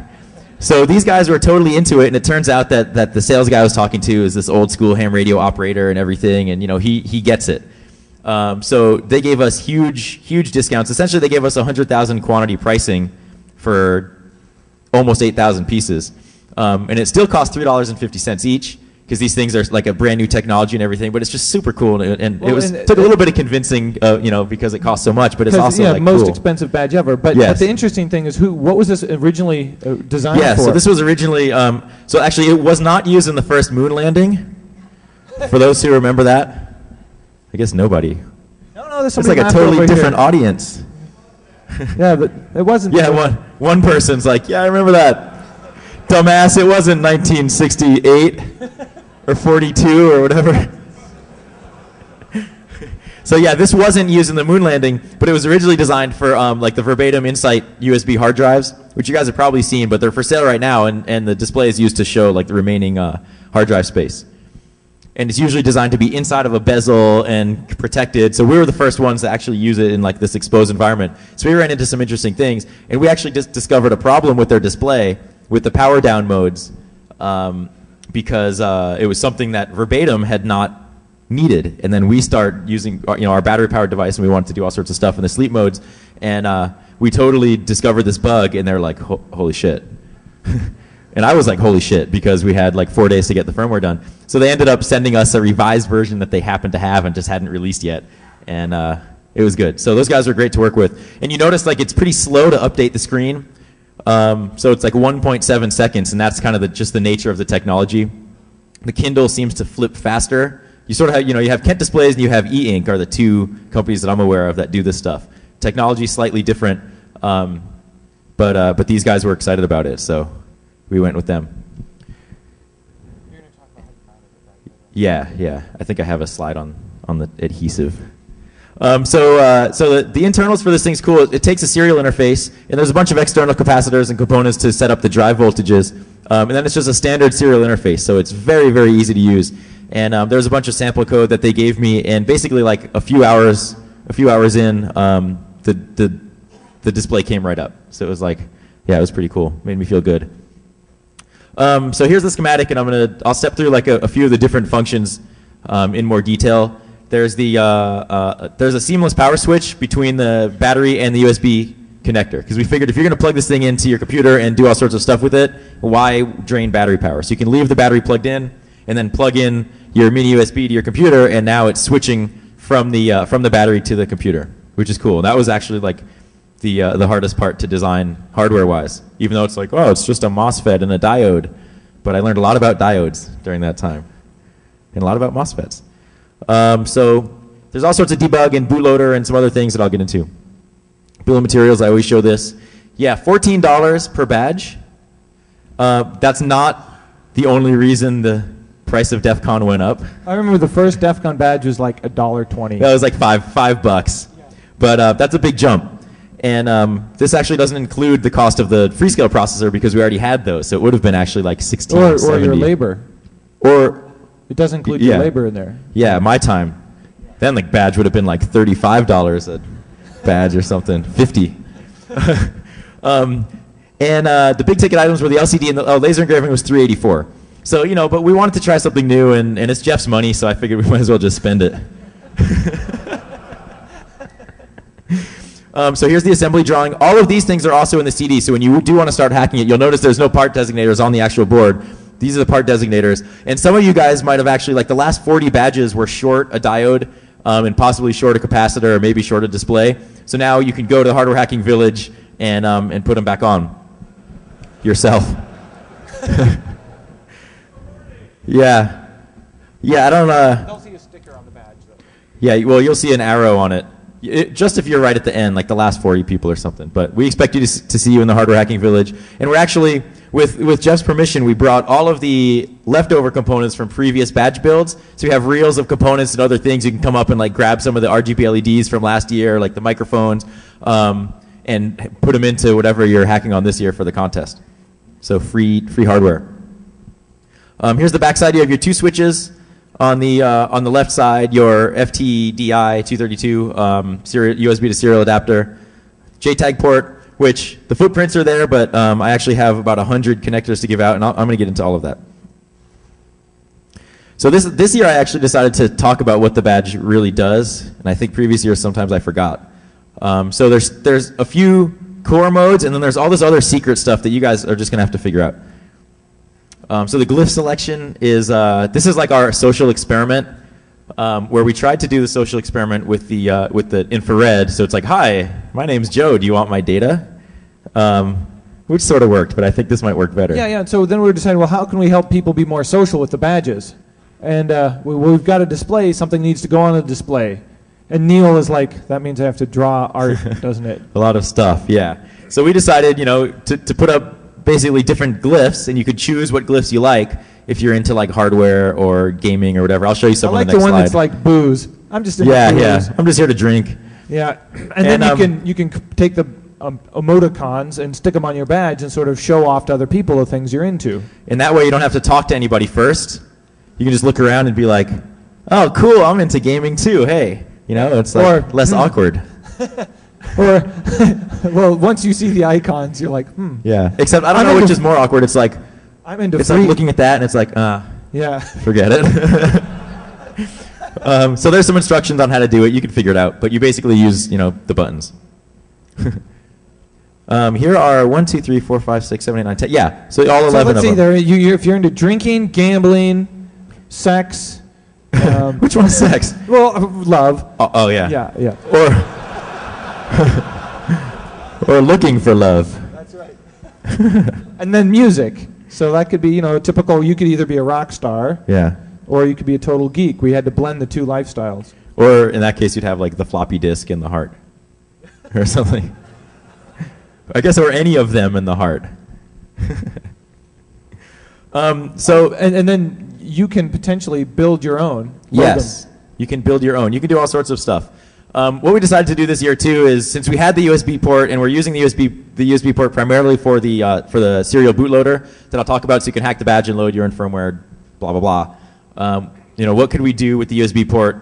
So these guys were totally into it, and it turns out that the sales guy I was talking to is this old school ham radio operator and everything, and he gets it. So they gave us huge discounts. Essentially, they gave us 100,000 quantity pricing for almost 8,000 pieces. And it still costs $3.50 each, because these things are like a brand new technology and everything, but it's just super cool. And it took a little bit of convincing, because it costs so much, but it's also most cool. expensive badge ever. But Yes. the interesting thing is, what was this originally designed for? Yeah, so this was originally, so actually it was not used in the first moon landing. For those who remember that. I guess nobody. No, there's It's somebody like a laughing totally over different here. audience. Yeah, but it wasn't. Yeah, one person's like, yeah, I remember that. Dumbass, it wasn't 1968 or 42 or whatever. So yeah, this wasn't used in the moon landing, but it was originally designed for like the Verbatim Insight USB hard drives, which you guys have probably seen, but they're for sale right now, and the display is used to show like the remaining hard drive space. And it's usually designed to be inside of a bezel and protected. So we were the first ones to actually use it in like this exposed environment. So we ran into some interesting things, and we actually just discovered a problem with their display with the power down modes, because it was something that Verbatim had not needed. And then we start using our battery powered device, and we wanted to do all sorts of stuff in the sleep modes, and we totally discovered this bug, and they're like, holy shit. And I was like, holy shit, because we had like 4 days to get the firmware done. So they ended up sending us a revised version that they happened to have and just hadn't released yet. And it was good. So those guys were great to work with. And you notice like it's pretty slow to update the screen. So it's like 1.7 seconds, and that's kind of just the nature of the technology. The Kindle seems to flip faster. You sort of have, you have Kent Displays and you have E-Ink are the two companies that I'm aware of that do this stuff. Technology is slightly different, but these guys were excited about it, so we went with them. Yeah. I think I have a slide on the adhesive. So the internals for this thing's cool. It takes a serial interface, and there's a bunch of external capacitors and components to set up the drive voltages. And then it's just a standard serial interface, so it's very, very easy to use. And there's a bunch of sample code that they gave me, and basically like a few hours in, the display came right up. So it was like, yeah, it was pretty cool. Made me feel good. So here's the schematic, and I'll step through like a few of the different functions in more detail. There's a seamless power switch between the battery and the USB connector, because we figured if you're going to plug this thing into your computer and do all sorts of stuff with it, why drain battery power? So you can leave the battery plugged in and then plug in your mini USB to your computer, and now it's switching from the battery to the computer, which is cool. That was actually like the hardest part to design hardware-wise, even though it's like, oh, it's just a MOSFET and a diode. But I learned a lot about diodes during that time and a lot about MOSFETs. So there's all sorts of debug and bootloader and some other things that I'll get into. Bill of materials, I always show this. Yeah, $14 per badge. That's not the only reason the price of DEF CON went up. I remember the first DEF CON badge was like $1.20. That was like five bucks. Yeah. But that's a big jump. And this actually doesn't include the cost of the Freescale processor because we already had those. So it would have been actually like $16 or your labor. Or it does include your labor in there. Yeah, my time. Then the badge would have been like $35 a badge or something, 50. And the big ticket items were the LCD and the laser engraving was $384. So, you know, but we wanted to try something new, and it's Jeff's money, so I figured we might as well just spend it. So here's the assembly drawing. All of these things are also in the CD, so when you do want to start hacking it, you'll notice there's no part designators on the actual board. These are the part designators. And some of you guys might have actually, like the last 40 badges were short a diode, and possibly short a capacitor, or maybe short a display. So now you can go to Hardware Hacking Village and put them back on yourself. Yeah. Yeah, I don't They'll see a sticker on the badge, though. Yeah, well, you'll see an arrow on it. Just if you're right at the end, like the last 40 people or something. But we expect you to see you in the Hardware Hacking Village. And we're actually, with Jeff's permission, we brought all of the leftover components from previous badge builds. So we have reels of components and other things. You can come up and like grab some of the RGB LEDs from last year, like the microphones, and put them into whatever you're hacking on this year for the contest. So free hardware. Here's the backside. You have your two switches. On the left side, your FTDI 232 USB to serial adapter, JTAG port, which the footprints are there, but I actually have about 100 connectors to give out, and I'm going to get into all of that. So this year I actually decided to talk about what the badge really does, and I think previous years sometimes I forgot. So there's a few core modes, and then there's all this other secret stuff that you guys are just going to have to figure out. So the glyph selection is, this is like our social experiment, where we tried to do the social experiment with the infrared. So it's like, hi, my name's Joe, do you want my data? Which sort of worked, but I think this might work better. Yeah. So then we decided, well, how can we help people be more social with the badges? And we've got a display, something needs to go on a display. And Neil is like, that means I have to draw art, doesn't it? A lot of stuff, yeah. So we decided, you know, to put up basically different glyphs, and you could choose what glyphs you like if you're into like hardware or gaming or whatever. I'll show you some on the next slide. I like the one that's like booze. I'm just into booze. Yeah. I'm just here to drink. Yeah, and then you can take the emoticons and stick them on your badge and sort of show off to other people the things you're into. And that way you don't have to talk to anybody first. You can just look around and be like, oh, cool, I'm into gaming too. Hey, you know, it's like less awkward. Or, well, once you see the icons, you're like, Yeah, except I don't know which is more awkward. It's like, I'm into it's like looking at that and it's like, yeah, forget it. So there's some instructions on how to do it. You can figure it out, but you basically use, you know, the buttons. Here are 1, 2, 3, 4, 5, 6, 7, 8, 9, 10. Yeah, so all 11 of them. Let's see, if you're into drinking, gambling, sex. Which one's sex? Well, love. Oh yeah. Yeah. Or looking for love. That's right. And then music. So that could be, you know, typical. You could either be a rock star. Yeah. Or you could be a total geek. We had to blend the two lifestyles. Or in that case, you'd have like the floppy disk in the heart, or something. I guess, or any of them in the heart. So and then you can potentially build your own. Yes, you can build your own. You can do all sorts of stuff. What we decided to do this year too is, since we had the USB port and we're using the USB port primarily for the serial bootloader that I'll talk about, so you can hack the badge and load your own firmware, blah blah blah. You know, what could we do with the USB port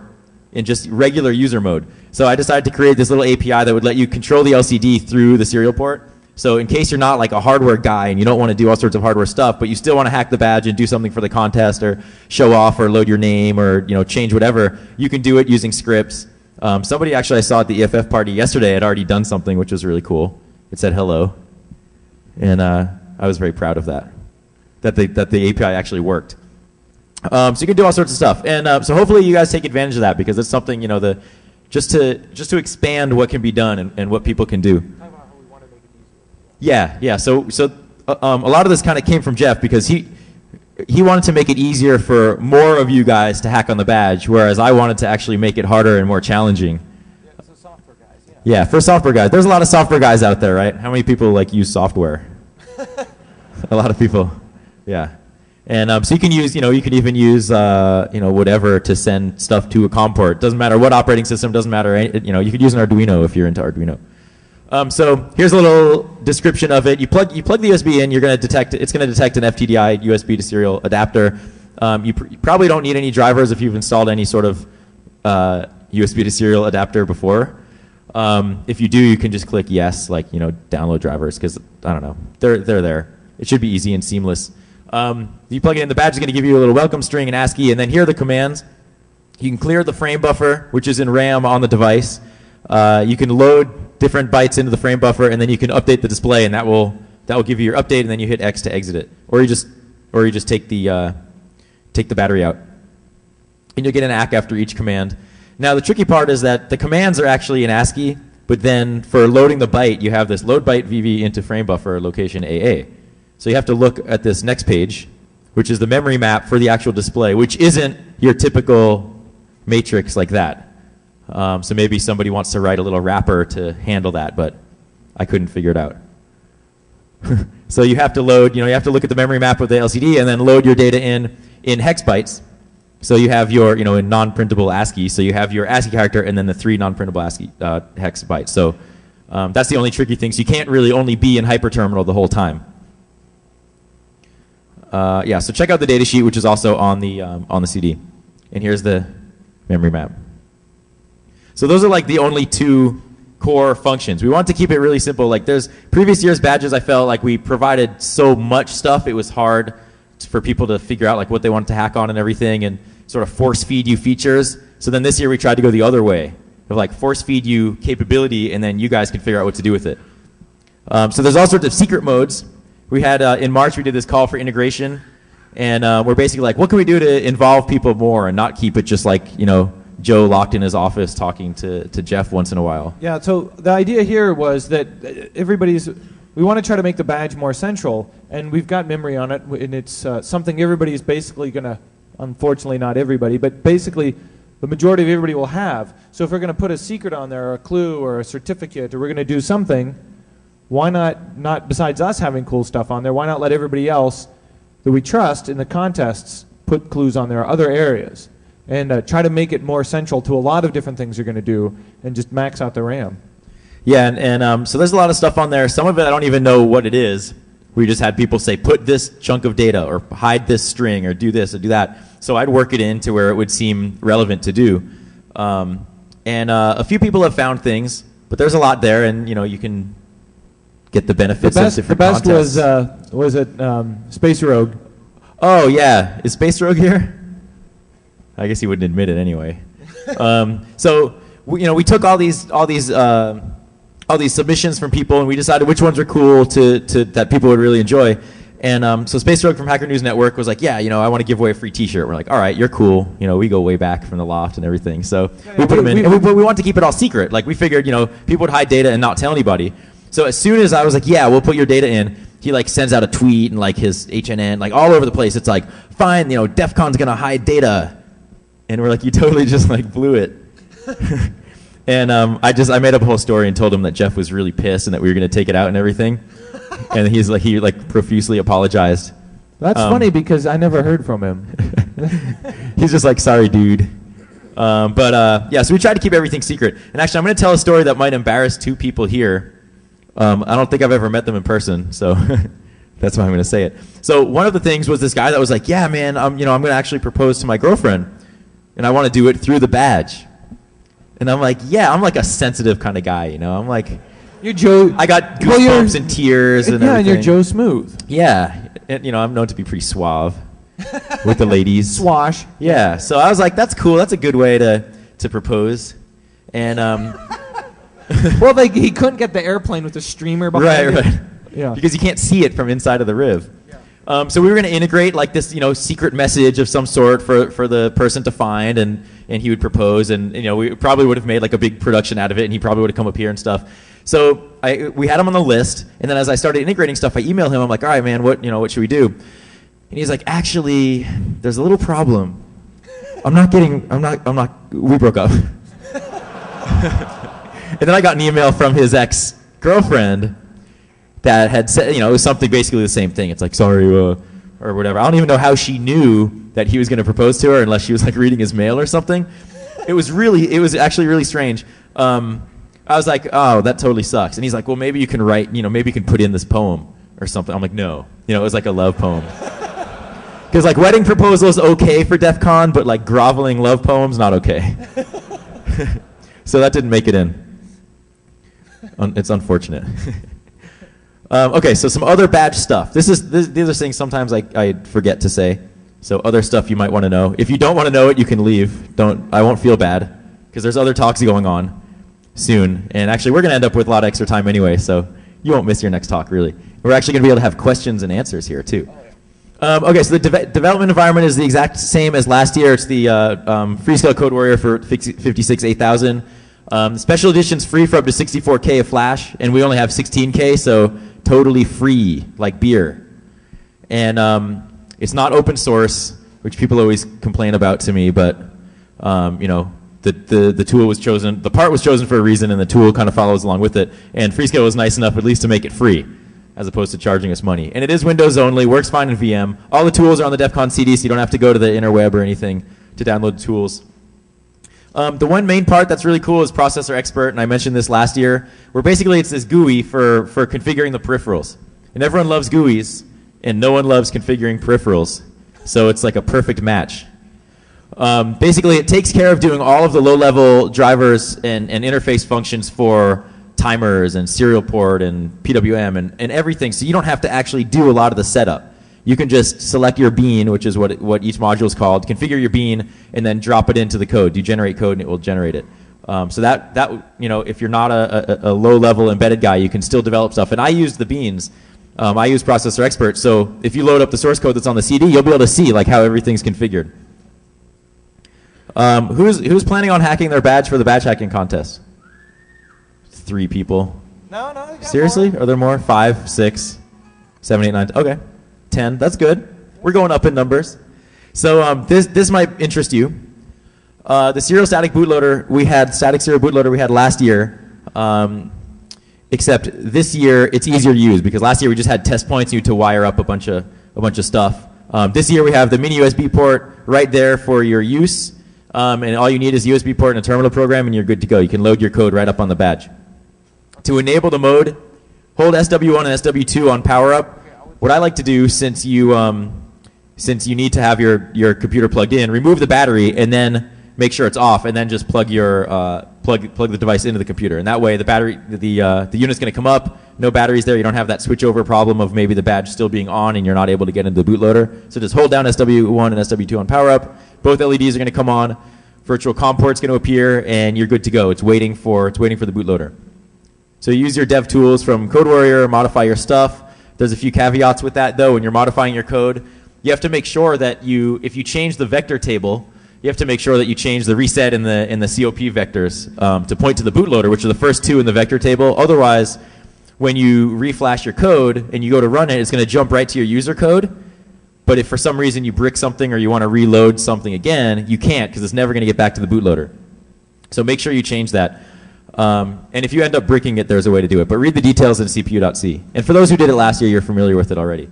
in just regular user mode? So I decided to create this little API that would let you control the LCD through the serial port. So in case you're not like a hardware guy and you don't want to do all sorts of hardware stuff, but you still want to hack the badge and do something for the contest or show off or load your name or, you know, change whatever, you can do it using scripts. Somebody actually I saw at the EFF party yesterday had already done something, which was really cool. it said hello, and I was very proud of that. That the API actually worked. So you can do all sorts of stuff, and so hopefully you guys take advantage of that because it's something just to expand what can be done and what people can do. Yeah. So a lot of this kind of came from Jeff because he wanted to make it easier for more of you guys to hack on the badge, whereas I wanted to actually make it harder and more challenging. Yeah, so software guys, Yeah, for software guys. There's a lot of software guys out there, right? How many people use software? A lot of people. Yeah. And so you can use, you can even use, whatever to send stuff to a COM port. Doesn't matter what operating system, doesn't matter, you could use an Arduino if you're into Arduino. So here's a little description of it. You plug the USB in, it's going to detect an FTDI USB to serial adapter. You probably don't need any drivers if you've installed any sort of USB to serial adapter before. If you do, you can just click yes, download drivers, because, I don't know, they're there. It should be easy and seamless. You plug it in, the badge is going to give you a little welcome string in ASCII, and then here are the commands. You can clear the frame buffer, which is in RAM on the device. You can load different bytes into the frame buffer, and then you can update the display, and that will give you your update, and then you hit X to exit it, or you just take the battery out, and you'll get an ACK after each command. Now the tricky part is that the commands are actually in ASCII, but then for loading the byte, you have this load byte VV into frame buffer location AA. So you have to look at this next page, which is the memory map for the actual display, which isn't your typical matrix like that. So maybe somebody wants to write a little wrapper to handle that, but I couldn't figure it out. So you have to load, you have to look at the memory map of the LCD and then load your data in hex bytes. So you have your, in non-printable ASCII, so you have your ASCII character and then the 3 non-printable ASCII hex bytes. So that's the only tricky thing. So you can't really only be in hyperterminal the whole time. So check out the data sheet, which is also on the CD. And here's the memory map. So those are the only 2 core functions. We want to keep it really simple. There's previous year's badges, I felt like we provided so much stuff, it was hard for people to figure out what they wanted to hack on and everything, and sort of force feed you features. So then this year we tried to go the other way, of force feed you capability, and then you guys can figure out what to do with it. So there's all sorts of secret modes. We had, in March, we did this call for integration, and we're basically what can we do to involve people more and not keep it just Joe locked in his office talking to Jeff once in a while. Yeah, so the idea here was that we want to try to make the badge more central, and we've got memory on it, and it's something everybody's basically going to, unfortunately not everybody, but basically the majority of everybody will have. So if we're going to put a secret on there, or a clue, or a certificate, or we're going to do something, why not besides us having cool stuff on there, why not let everybody else that we trust in the contests put clues on their other areas? And try to make it more central to a lot of different things you're going to do, and just max out the RAM. Yeah, and so there's a lot of stuff on there. Some of it I don't even know what it is. We just had people say, put this chunk of data, or hide this string, or do this, or do that. So I'd work it in to where it would seem relevant to do. And a few people have found things, but there's a lot there, and you can get the benefits of different contests. The best was Space Rogue. Oh yeah, is Space Rogue here? I guess he wouldn't admit it anyway. So we took all these submissions from people, and we decided which ones are cool that people would really enjoy. And so Space Rogue from Hacker News Network was I want to give away a free T-shirt. We're like, all right, you're cool. We go way back from the loft and everything. So we put them in, but we want to keep it all secret. We figured, people would hide data and not tell anybody. So as soon as I was like, yeah, we'll put your data in, he sends out a tweet and his HNN, all over the place. It's fine, DEF CON's gonna hide data. And we're like, you totally just blew it. And I made up a whole story and told him that Jeff was really pissed and that we were going to take it out and everything. And he profusely apologized. That's funny because I never heard from him. He's just sorry, dude. Yeah, so we tried to keep everything secret. And actually, I'm going to tell a story that might embarrass 2 people here. I don't think I've ever met them in person, so that's why I'm going to say it. So one of the things was this guy that was like, yeah, man, I'm going to actually propose to my girlfriend. And I want to do it through the badge. And I'm like, yeah, I'm a sensitive kind of guy, I'm you're Joe. I got goosebumps and tears and everything. And you're Joe Smooth. Yeah, and I'm known to be pretty suave with the ladies. Swash. Yeah, so I was like, that's cool. That's a good way to propose. And Well, like he couldn't get the airplane with the streamer behind Right, it. right. Yeah. Because you can't see it from inside of the Riv. So we were going to integrate like this, secret message of some sort for the person to find, and he would propose, and we probably would have made like a big production out of it, and he probably would have come up here and stuff. So we had him on the list, and then as I started integrating stuff, I emailed him. I'm like, all right, man, what should we do? And he's like, actually, there's a little problem. We broke up. And then I got an email from his ex-girlfriend that had said, it was something basically the same thing. It's like, sorry, or whatever. I don't even know how she knew that he was going to propose to her unless she was like reading his mail or something. It was actually really strange. I was like, oh, that totally sucks. And he's like, well, maybe you can write, maybe you can put in this poem or something. I'm like, no. It was like a love poem. Because like wedding proposal is okay for DEF CON, but like groveling love poems, not okay. So that didn't make it in. It's unfortunate. Okay, so some other badge stuff. These are things sometimes I forget to say. So other stuff you might want to know. If you don't want to know it, you can leave. I won't feel bad because there's other talks going on soon. And actually, we're going to end up with a lot of extra time anyway, so you won't miss your next talk, really. We're actually going to be able to have questions and answers here, too. Okay, so the development environment is the exact same as last year. It's the Freescale Code Warrior for 568000. The special edition's free for up to 64K of Flash, and we only have 16K, so totally free, like beer. And it's not open source, which people always complain about to me, but the tool was chosen, the part was chosen for a reason, and the tool kind of follows along with it. And Freescale was nice enough at least to make it free, as opposed to charging us money. And it is Windows only, works fine in VM. All the tools are on the DEF CON CD, so you don't have to go to the interweb or anything to download the tools. The one main part that's really cool is Processor Expert, and I mentioned this last year, where basically it's this GUI for configuring the peripherals. And everyone loves GUIs, and no one loves configuring peripherals. So it's like a perfect match. Basically, it takes care of doing all of the low-level drivers and interface functions for timers and serial port and PWM and everything, so you don't have to actually do a lot of the setup. You can just select your bean, which is what each module is called, configure your bean, and then drop it into the code. You generate code, and it will generate it. So that if you're not a low-level embedded guy, you can still develop stuff. And I use the beans. I use Processor Expert, so if you load up the source code that's on the CD, you'll be able to see like how everything's configured. Who's planning on hacking their badge for the badge hacking contest? 3 people. No. Seriously? Are there more? 5, 6, 7, 8, 9. Okay. 10. That's good. We're going up in numbers. So this might interest you. The serial static bootloader we had, static serial bootloader we had last year, except this year it's easier to use because last year we just had test points and you had to wire up a bunch of stuff. This year we have the mini USB port right there for your use, and all you need is a USB port and a terminal program and you're good to go. You can load your code right up on the badge. To enable the mode, hold SW1 and SW2 on power up. What I like to do, since you need to have your computer plugged in, remove the battery and then make sure it's off, and then just plug the device into the computer. And that way, the unit's going to come up. No batteries there. You don't have that switchover problem of maybe the badge still being on and you're not able to get into the bootloader. So just hold down SW1 and SW2 on power up. Both LEDs are going to come on. Virtual COM port's going to appear, and you're good to go. It's waiting for the bootloader. So you use your dev tools from CodeWarrior, modify your stuff. There's a few caveats with that, though. When you're modifying your code, you have to make sure that if you change the vector table, you have to make sure that you change the reset in the COP vectors to point to the bootloader, which are the first 2 in the vector table. Otherwise, when you reflash your code and you go to run it, it's going to jump right to your user code. But if for some reason you brick something or you want to reload something again, you can't because it's never going to get back to the bootloader. So make sure you change that. And if you end up bricking it, there's a way to do it. But read the details in CPU.c. And for those who did it last year, you're familiar with it already.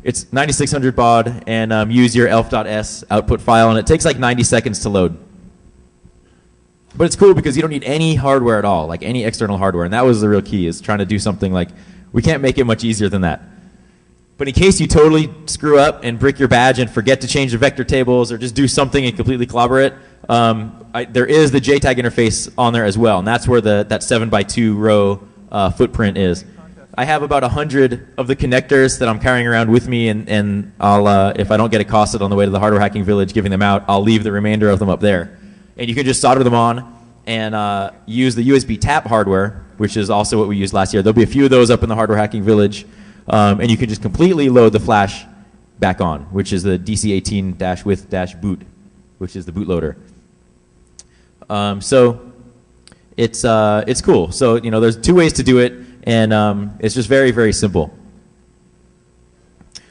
It's 9600 baud, and use your elf.s output file, and it takes like 90 seconds to load. But it's cool because you don't need any hardware at all, like any external hardware. And that was the real key, is trying to do something like, we can't make it much easier than that. But in case you totally screw up and brick your badge and forget to change the vector tables or just do something and completely clobber it, there is the JTAG interface on there as well, and that's where that 7x2 row footprint is. I have about 100 of the connectors that I'm carrying around with me, and I'll, if I don't get accosted on the way to the hardware hacking village giving them out, I'll leave the remainder of them up there. And you can just solder them on, and use the USB tap hardware, which is also what we used last year. There'll be a few of those up in the Hardware Hacking Village, and you can just completely load the flash back on, which is the DC18-with-boot, which is the bootloader. So it's cool. So there's two ways to do it, and it's just very, very simple.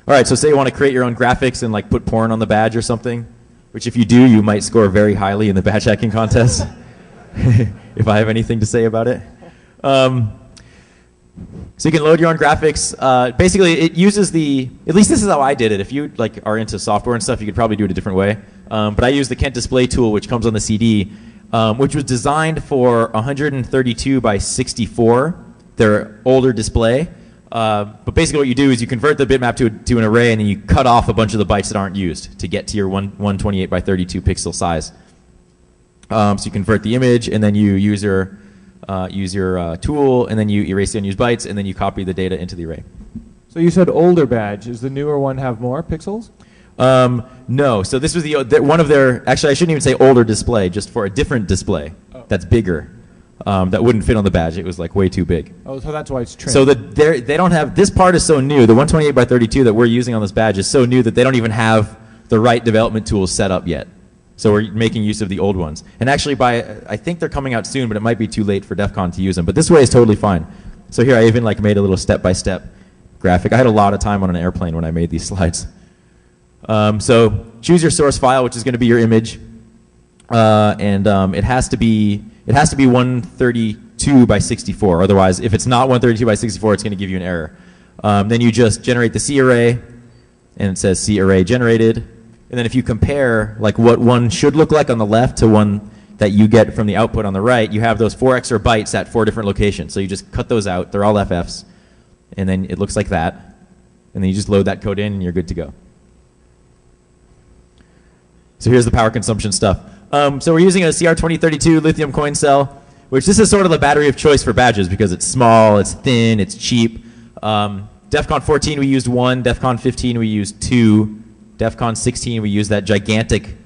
All right, so say you want to create your own graphics and like put porn on the badge or something, which if you do, you might score very highly in the badge hacking contest, if I have anything to say about it. So you can load your own graphics. Basically, it uses at least this is how I did it. If you are into software and stuff, you could probably do it a different way. But I use the Kent Display tool, which comes on the CD, which was designed for 132 by 64, their older display. But basically what you do is you convert the bitmap to an array, and then you cut off a bunch of the bytes that aren't used to get to your 128 by 32 pixel size. So you convert the image, and then you use your tool, and then you erase the unused bytes, and then you copy the data into the array. So you said older badge. Does the newer one have more pixels? No. So this was one of their. Actually, I shouldn't even say older display, just for a different display that's bigger. That wouldn't fit on the badge. It was like way too big. Oh, so that's why it's trimmed. So they don't have, this part is so new. The 128 by 32 that we're using on this badge is so new that they don't even have the right development tools set up yet. So we're making use of the old ones. And actually I think they're coming out soon, but it might be too late for DEF CON to use them. But this way is totally fine. So here I even made a little step-by-step graphic. I had a lot of time on an airplane when I made these slides. So choose your source file, which is going to be your image. It has to be 132 by 64. Otherwise, if it's not 132 by 64, it's going to give you an error. Then you just generate the C array, and it says C array generated. And then if you compare what one should look like on the left to one that you get from the output on the right, you have those 4 extra bytes at 4 different locations. So you just cut those out. They're all FFs. And then it looks like that. And then you just load that code in, and you're good to go. So here's the power consumption stuff. So we're using a CR2032 lithium coin cell, which this is sort of the battery of choice for badges because it's small, it's thin, it's cheap. DEF CON 14 we used 1, DEF CON 15 we used 2, DEF CON 16 we used that gigantic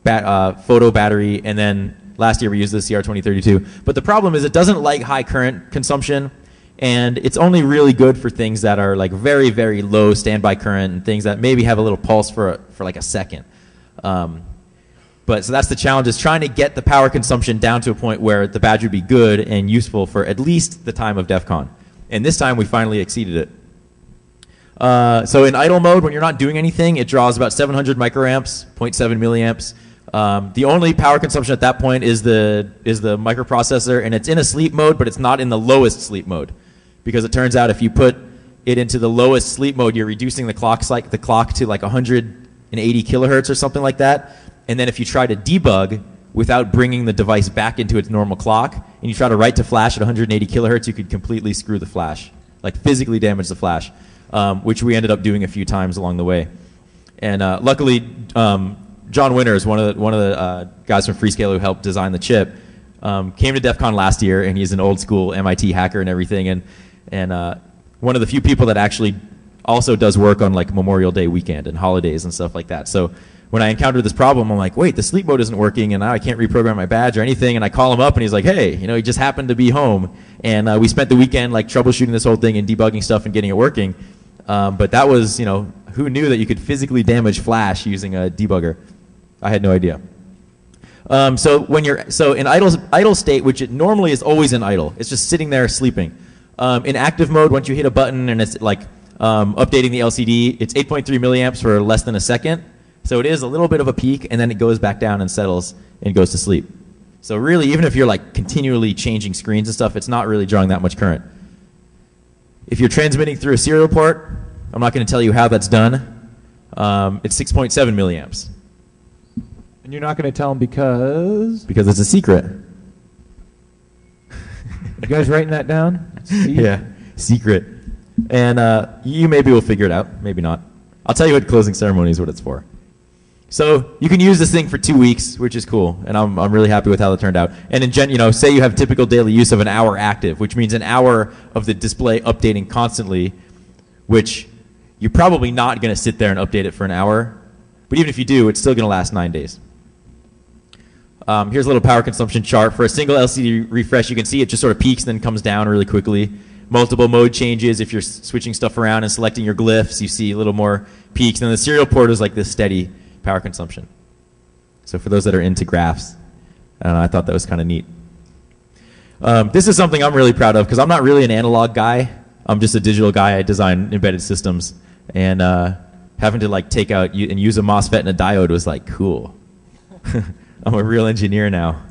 photo battery, and then last year we used the CR2032. But the problem is it doesn't like high current consumption, and it's only really good for things that are very, very low standby current and things that maybe have a little pulse for a second. But so that's the challenge, is trying to get the power consumption down to a point where the badge would be good and useful for at least the time of DEF CON. And this time we finally exceeded it. So in idle mode, when you're not doing anything, it draws about 700 microamps, 0.7 milliamps. The only power consumption at that point is the microprocessor, and it's in a sleep mode, but it's not in the lowest sleep mode. Because it turns out if you put it into the lowest sleep mode, you're reducing the clock to 180 kilohertz or something like that. And then if you try to debug without bringing the device back into its normal clock, and you try to write to flash at 180 kilohertz, you could completely screw the flash, physically damage the flash, which we ended up doing a few times along the way. And luckily, John Winters, one of the guys from Freescale who helped design the chip, came to DEF CON last year, and he's an old school MIT hacker and everything, and one of the few people that actually also does work on Memorial Day weekend and holidays and stuff like that. So when I encountered this problem, I'm like, wait, the sleep mode isn't working, and now I can't reprogram my badge or anything. And I call him up, and he's like, hey, he just happened to be home, and we spent the weekend troubleshooting this whole thing and debugging stuff and getting it working. But that was, who knew that you could physically damage flash using a debugger? I had no idea. So in idle state, which it normally is always in idle, it's just sitting there sleeping. In active mode, once you hit a button and it's updating the LCD, it's 8.3 milliamps for less than a second. So it is a little bit of a peak, and then it goes back down and settles and goes to sleep. So really, even if you're continually changing screens and stuff, it's not really drawing that much current. If you're transmitting through a serial port, I'm not going to tell you how that's done. It's 6.7 milliamps. And you're not going to tell them because? Because it's a secret. You guys writing that down? Yeah, secret. And you maybe will figure it out, maybe not. I'll tell you at closing ceremony is what it's for. So you can use this thing for 2 weeks, which is cool, and I'm really happy with how it turned out. And in say you have typical daily use of an hour active, which means an hour of the display updating constantly, which you're probably not going to sit there and update it for an hour. But even if you do, it's still going to last 9 days. Here's a little power consumption chart. For a single LCD refresh, you can see it just sort of peaks and then comes down really quickly. Multiple mode changes. If you're switching stuff around and selecting your glyphs, you see a little more peaks. And then the serial port is like this steady power consumption. So for those that are into graphs, I don't know, I thought that was kind of neat. This is something I'm really proud of because I'm not really an analog guy. I'm just a digital guy. I design embedded systems. And having to like take out and use a MOSFET and a diode was like cool. I'm a real engineer now.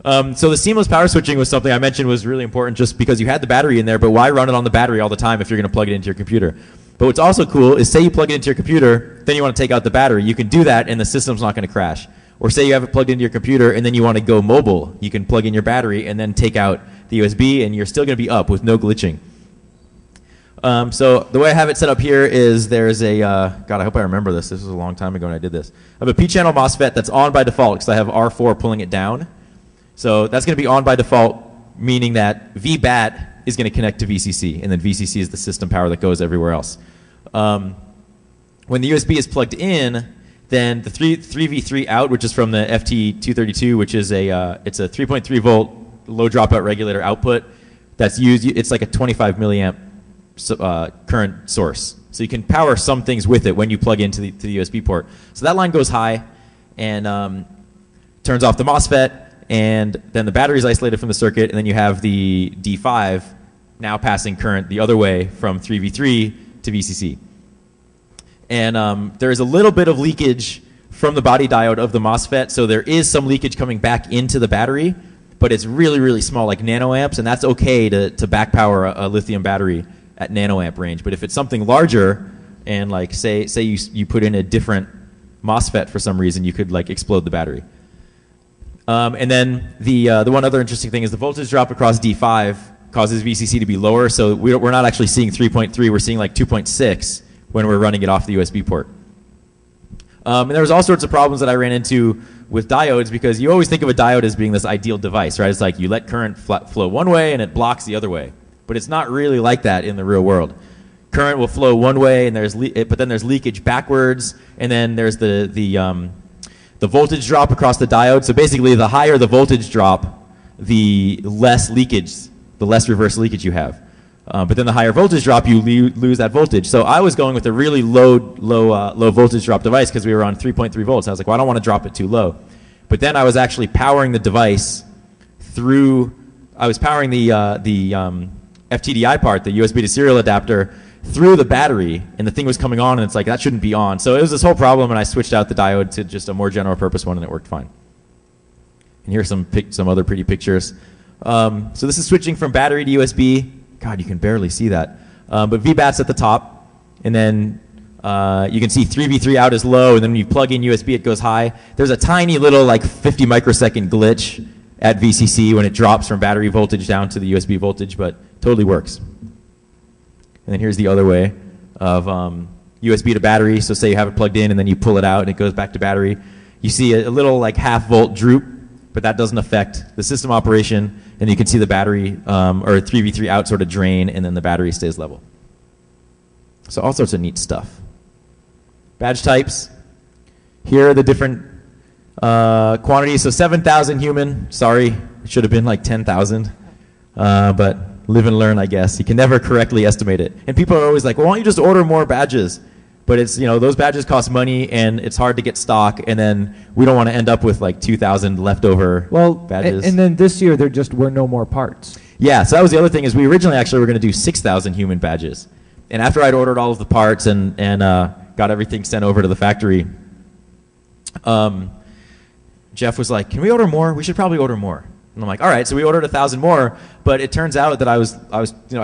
So the seamless power switching was something I mentioned was really important just because you had the battery in there, but why run it on the battery all the time if you're going to plug it into your computer? But what's also cool is say you plug it into your computer, then you want to take out the battery. You can do that and the system's not going to crash. Or say you have it plugged into your computer and then you want to go mobile. You can plug in your battery and then take out the USB and you're still going to be up with no glitching. So the way I have it set up here is there's a, God, I hope I remember this. This was a long time ago when I did this. I have a P-channel MOSFET that's on by default because I have R4 pulling it down. So that's going to be on by default, meaning that VBAT is going to connect to VCC, and then VCC is the system power that goes everywhere else. When the USB is plugged in, then the 3V3 out, which is from the FT232, which is it's a 3.3 volt low dropout regulator output that's used. It's like a 25 milliamp current source. So you can power some things with it when you plug into the USB port. So that line goes high and turns off the MOSFET, and then the battery is isolated from the circuit, and then you have the D5 now passing current the other way from 3V3 to VCC. And there is a little bit of leakage from the body diode of the MOSFET, so there is some leakage coming back into the battery, but it's really, really small, like nanoamps, and that's okay to back power a lithium battery at nanoamp range. But if it's something larger, and like say you put in a different MOSFET for some reason, you could like explode the battery. And then the one other interesting thing is the voltage drop across D5 causes VCC to be lower, so we're not actually seeing 3.3, we're seeing like 2.6 when we're running it off the USB port. And there was all sorts of problems that I ran into with diodes because you always think of a diode as being this ideal device, right? It's like you let current flow one way and it blocks the other way. But it's not really like that in the real world. Current will flow one way, and but then there's leakage backwards, and then there's the voltage drop across the diode. So basically, the higher the voltage drop, the less leakage, the less reverse leakage you have. But then the higher voltage drop, you lose that voltage. So I was going with a really low voltage drop device because we were on 3.3 volts. I was like, well, I don't want to drop it too low. But then I was actually powering the device through. I was powering the FTDI part, the USB to serial adapter, through the battery, and the thing was coming on, and it's like, that shouldn't be on. So it was this whole problem, and I switched out the diode to just a more general purpose one, and it worked fine. And here's some other pretty pictures. So this is switching from battery to USB. God, you can barely see that. But VBAT's at the top, and then you can see 3V3 out is low, and then when you plug in USB, it goes high. There's a tiny little, like 50 microsecond glitch at VCC when it drops from battery voltage down to the USB voltage, but totally works. And then here's the other way of USB to battery. So say you have it plugged in and then you pull it out and it goes back to battery. You see a little like half volt droop, but that doesn't affect the system operation. And you can see the battery or 3V3 out sort of drain, and then the battery stays level. So all sorts of neat stuff. Badge types. Here are the different quantities. So 7,000 human. Sorry, it should have been like 10,000. But live and learn, I guess. You can never correctly estimate it. And people are always like, well, why don't you just order more badges? But it's, those badges cost money, and it's hard to get stock, and then we don't want to end up with like 2,000 leftover badges. And then this year there just were no more parts. Yeah, so that was the other thing, is we originally actually were going to do 6,000 human badges. And after I'd ordered all of the parts and got everything sent over to the factory, Jeff was like, can we order more? We should probably order more. And I'm like, all right, so we ordered 1,000 more, but it turns out that I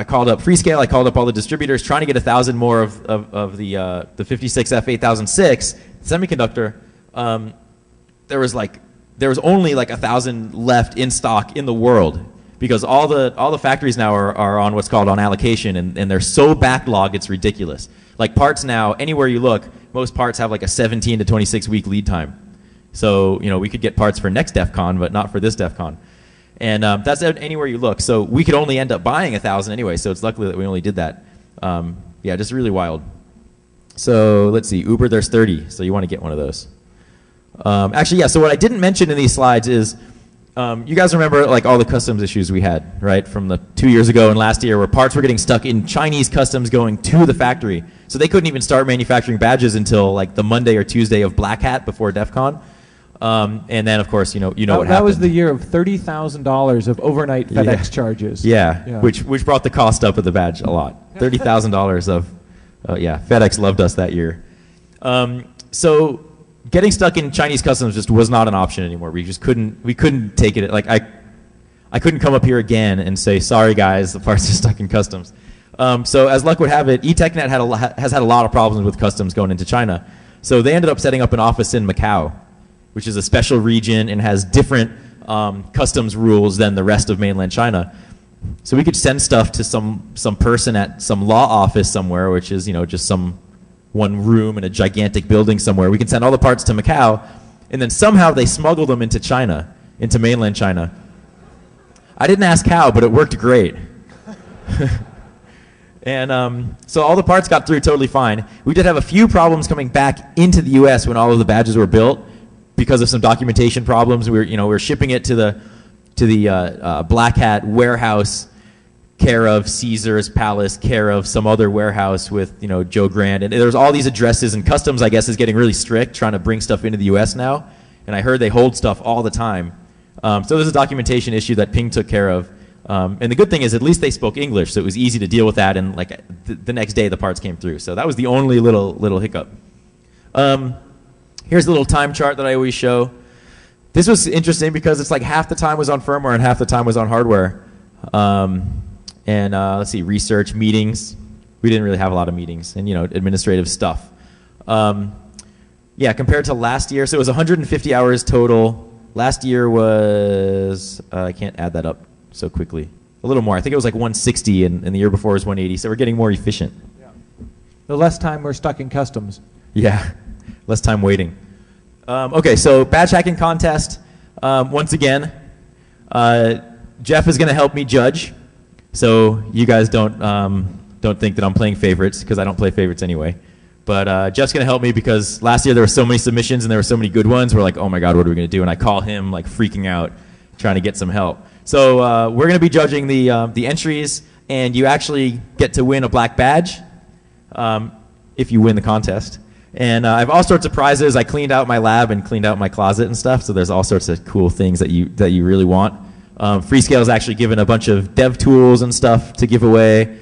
called up Freescale, I called up all the distributors trying to get 1,000 more of the 56F8006 semiconductor. There was only like 1,000 left in stock in the world because all the factories now are on what's called on allocation, and they're so backlogged it's ridiculous. Like parts now, anywhere you look, most parts have like a 17 to 26 week lead time. So we could get parts for next DEF CON, but not for this DEF CON. And that's anywhere you look. So we could only end up buying 1,000 anyway, so it's lucky that we only did that. Yeah, just really wild. So let's see, Uber, there's 30, so you want to get one of those. Actually, yeah, so what I didn't mention in these slides is, you guys remember like all the customs issues we had, right, from the 2 years ago and last year where parts were getting stuck in Chinese customs going to the factory. So they couldn't even start manufacturing badges until like the Monday or Tuesday of Black Hat before DEF CON. And then, of course, you know what happened. That was the year of $30,000 of overnight FedEx Yeah. charges. Yeah, which brought the cost up of the badge a lot. $30,000 of, FedEx loved us that year. So getting stuck in Chinese customs just was not an option anymore. We couldn't take it. Like I couldn't come up here again and say, sorry guys, the parts are stuck in customs. So as luck would have it, eTechNet has had a lot of problems with customs going into China. So they ended up setting up an office in Macau, which is a special region and has different customs rules than the rest of mainland China. So we could send stuff to some person at some law office somewhere, which is just some one room in a gigantic building somewhere. We can send all the parts to Macau, and then somehow they smuggle them into China, into mainland China. I didn't ask how, but it worked great. And so all the parts got through totally fine. We did have a few problems coming back into the U.S. when all of the badges were built because of some documentation problems. We were shipping it to the Black Hat warehouse, care of Caesar's Palace, care of some other warehouse with Joe Grand, and there's all these addresses, and customs I guess is getting really strict trying to bring stuff into the U.S. now, and I heard they hold stuff all the time. So there's a documentation issue that Ping took care of, and the good thing is at least they spoke English, so it was easy to deal with that, and like the next day the parts came through. So that was the only little hiccup. Here's a little time chart that I always show. This was interesting because it's like half the time was on firmware and half the time was on hardware. And let's see, research, meetings. We didn't really have a lot of meetings, and administrative stuff. Yeah, compared to last year, so it was 150 hours total. Last year was, I can't add that up so quickly. A little more. I think it was like 160, and the year before was 180. So we're getting more efficient. Yeah. The less time we're stuck in customs. Yeah, less time waiting. Okay, so badge hacking contest. Once again, Jeff is going to help me judge. So you guys don't think that I'm playing favorites, because I don't play favorites anyway. But Jeff's going to help me because last year there were so many submissions and there were so many good ones. We're like, oh my God, what are we going to do? And I call him like freaking out, trying to get some help. So we're going to be judging the entries, and you actually get to win a black badge if you win the contest. And I have all sorts of prizes. I cleaned out my lab and cleaned out my closet and stuff, so there's all sorts of cool things that you really want. Freescale is actually given a bunch of dev tools and stuff to give away.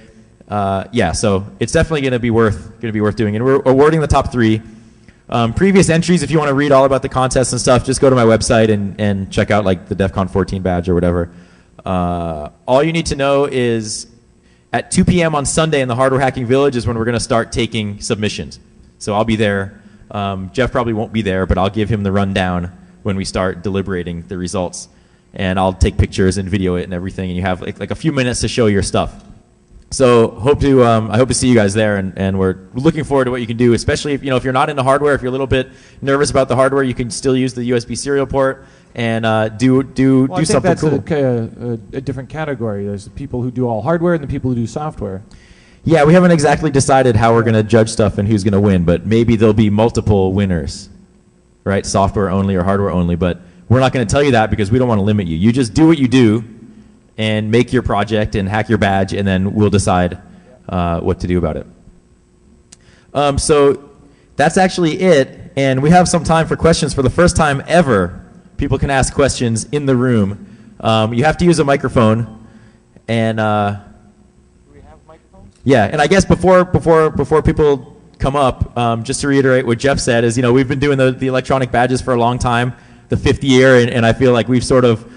Yeah, so it's definitely going to be worth doing. And we're awarding the top 3. Previous entries, if you want to read all about the contest and stuff, just go to my website and check out like the DEF CON 14 badge or whatever. All you need to know is at 2 p.m. on Sunday in the Hardware Hacking Village is when we're going to start taking submissions. So I'll be there. Jeff probably won't be there, but I'll give him the rundown when we start deliberating the results. And I'll take pictures and video it and everything, and you have like a few minutes to show your stuff. So I hope to see you guys there, and we're looking forward to what you can do, especially if you're not into hardware, if you're a little bit nervous about the hardware, you can still use the USB serial port and do something cool. I think that's a different category. There's the people who do all hardware and the people who do software. Yeah, we haven't exactly decided how we're going to judge stuff and who's going to win, but maybe there'll be multiple winners, right? Software only or hardware only, but we're not going to tell you that because we don't want to limit you. You just do what you do and make your project and hack your badge, and then we'll decide what to do about it. So that's actually it, and we have some time for questions. For the first time ever, people can ask questions in the room. You have to use a microphone, and yeah, and I guess before people come up, just to reiterate what Jeff said is, we've been doing the electronic badges for a long time, the 5th year, and I feel like we've sort of,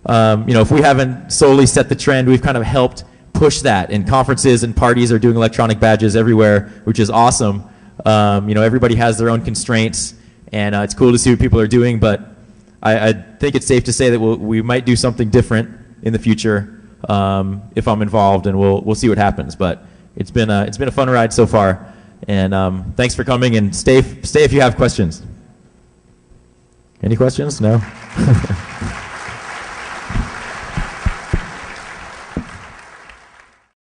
if we haven't solely set the trend, we've kind of helped push that. And conferences and parties are doing electronic badges everywhere, which is awesome. Everybody has their own constraints, and it's cool to see what people are doing, but I think it's safe to say that we might do something different in the future if I'm involved, and we'll see what happens. But it's been a fun ride so far, and thanks for coming, and stay if you have questions. Any questions? No?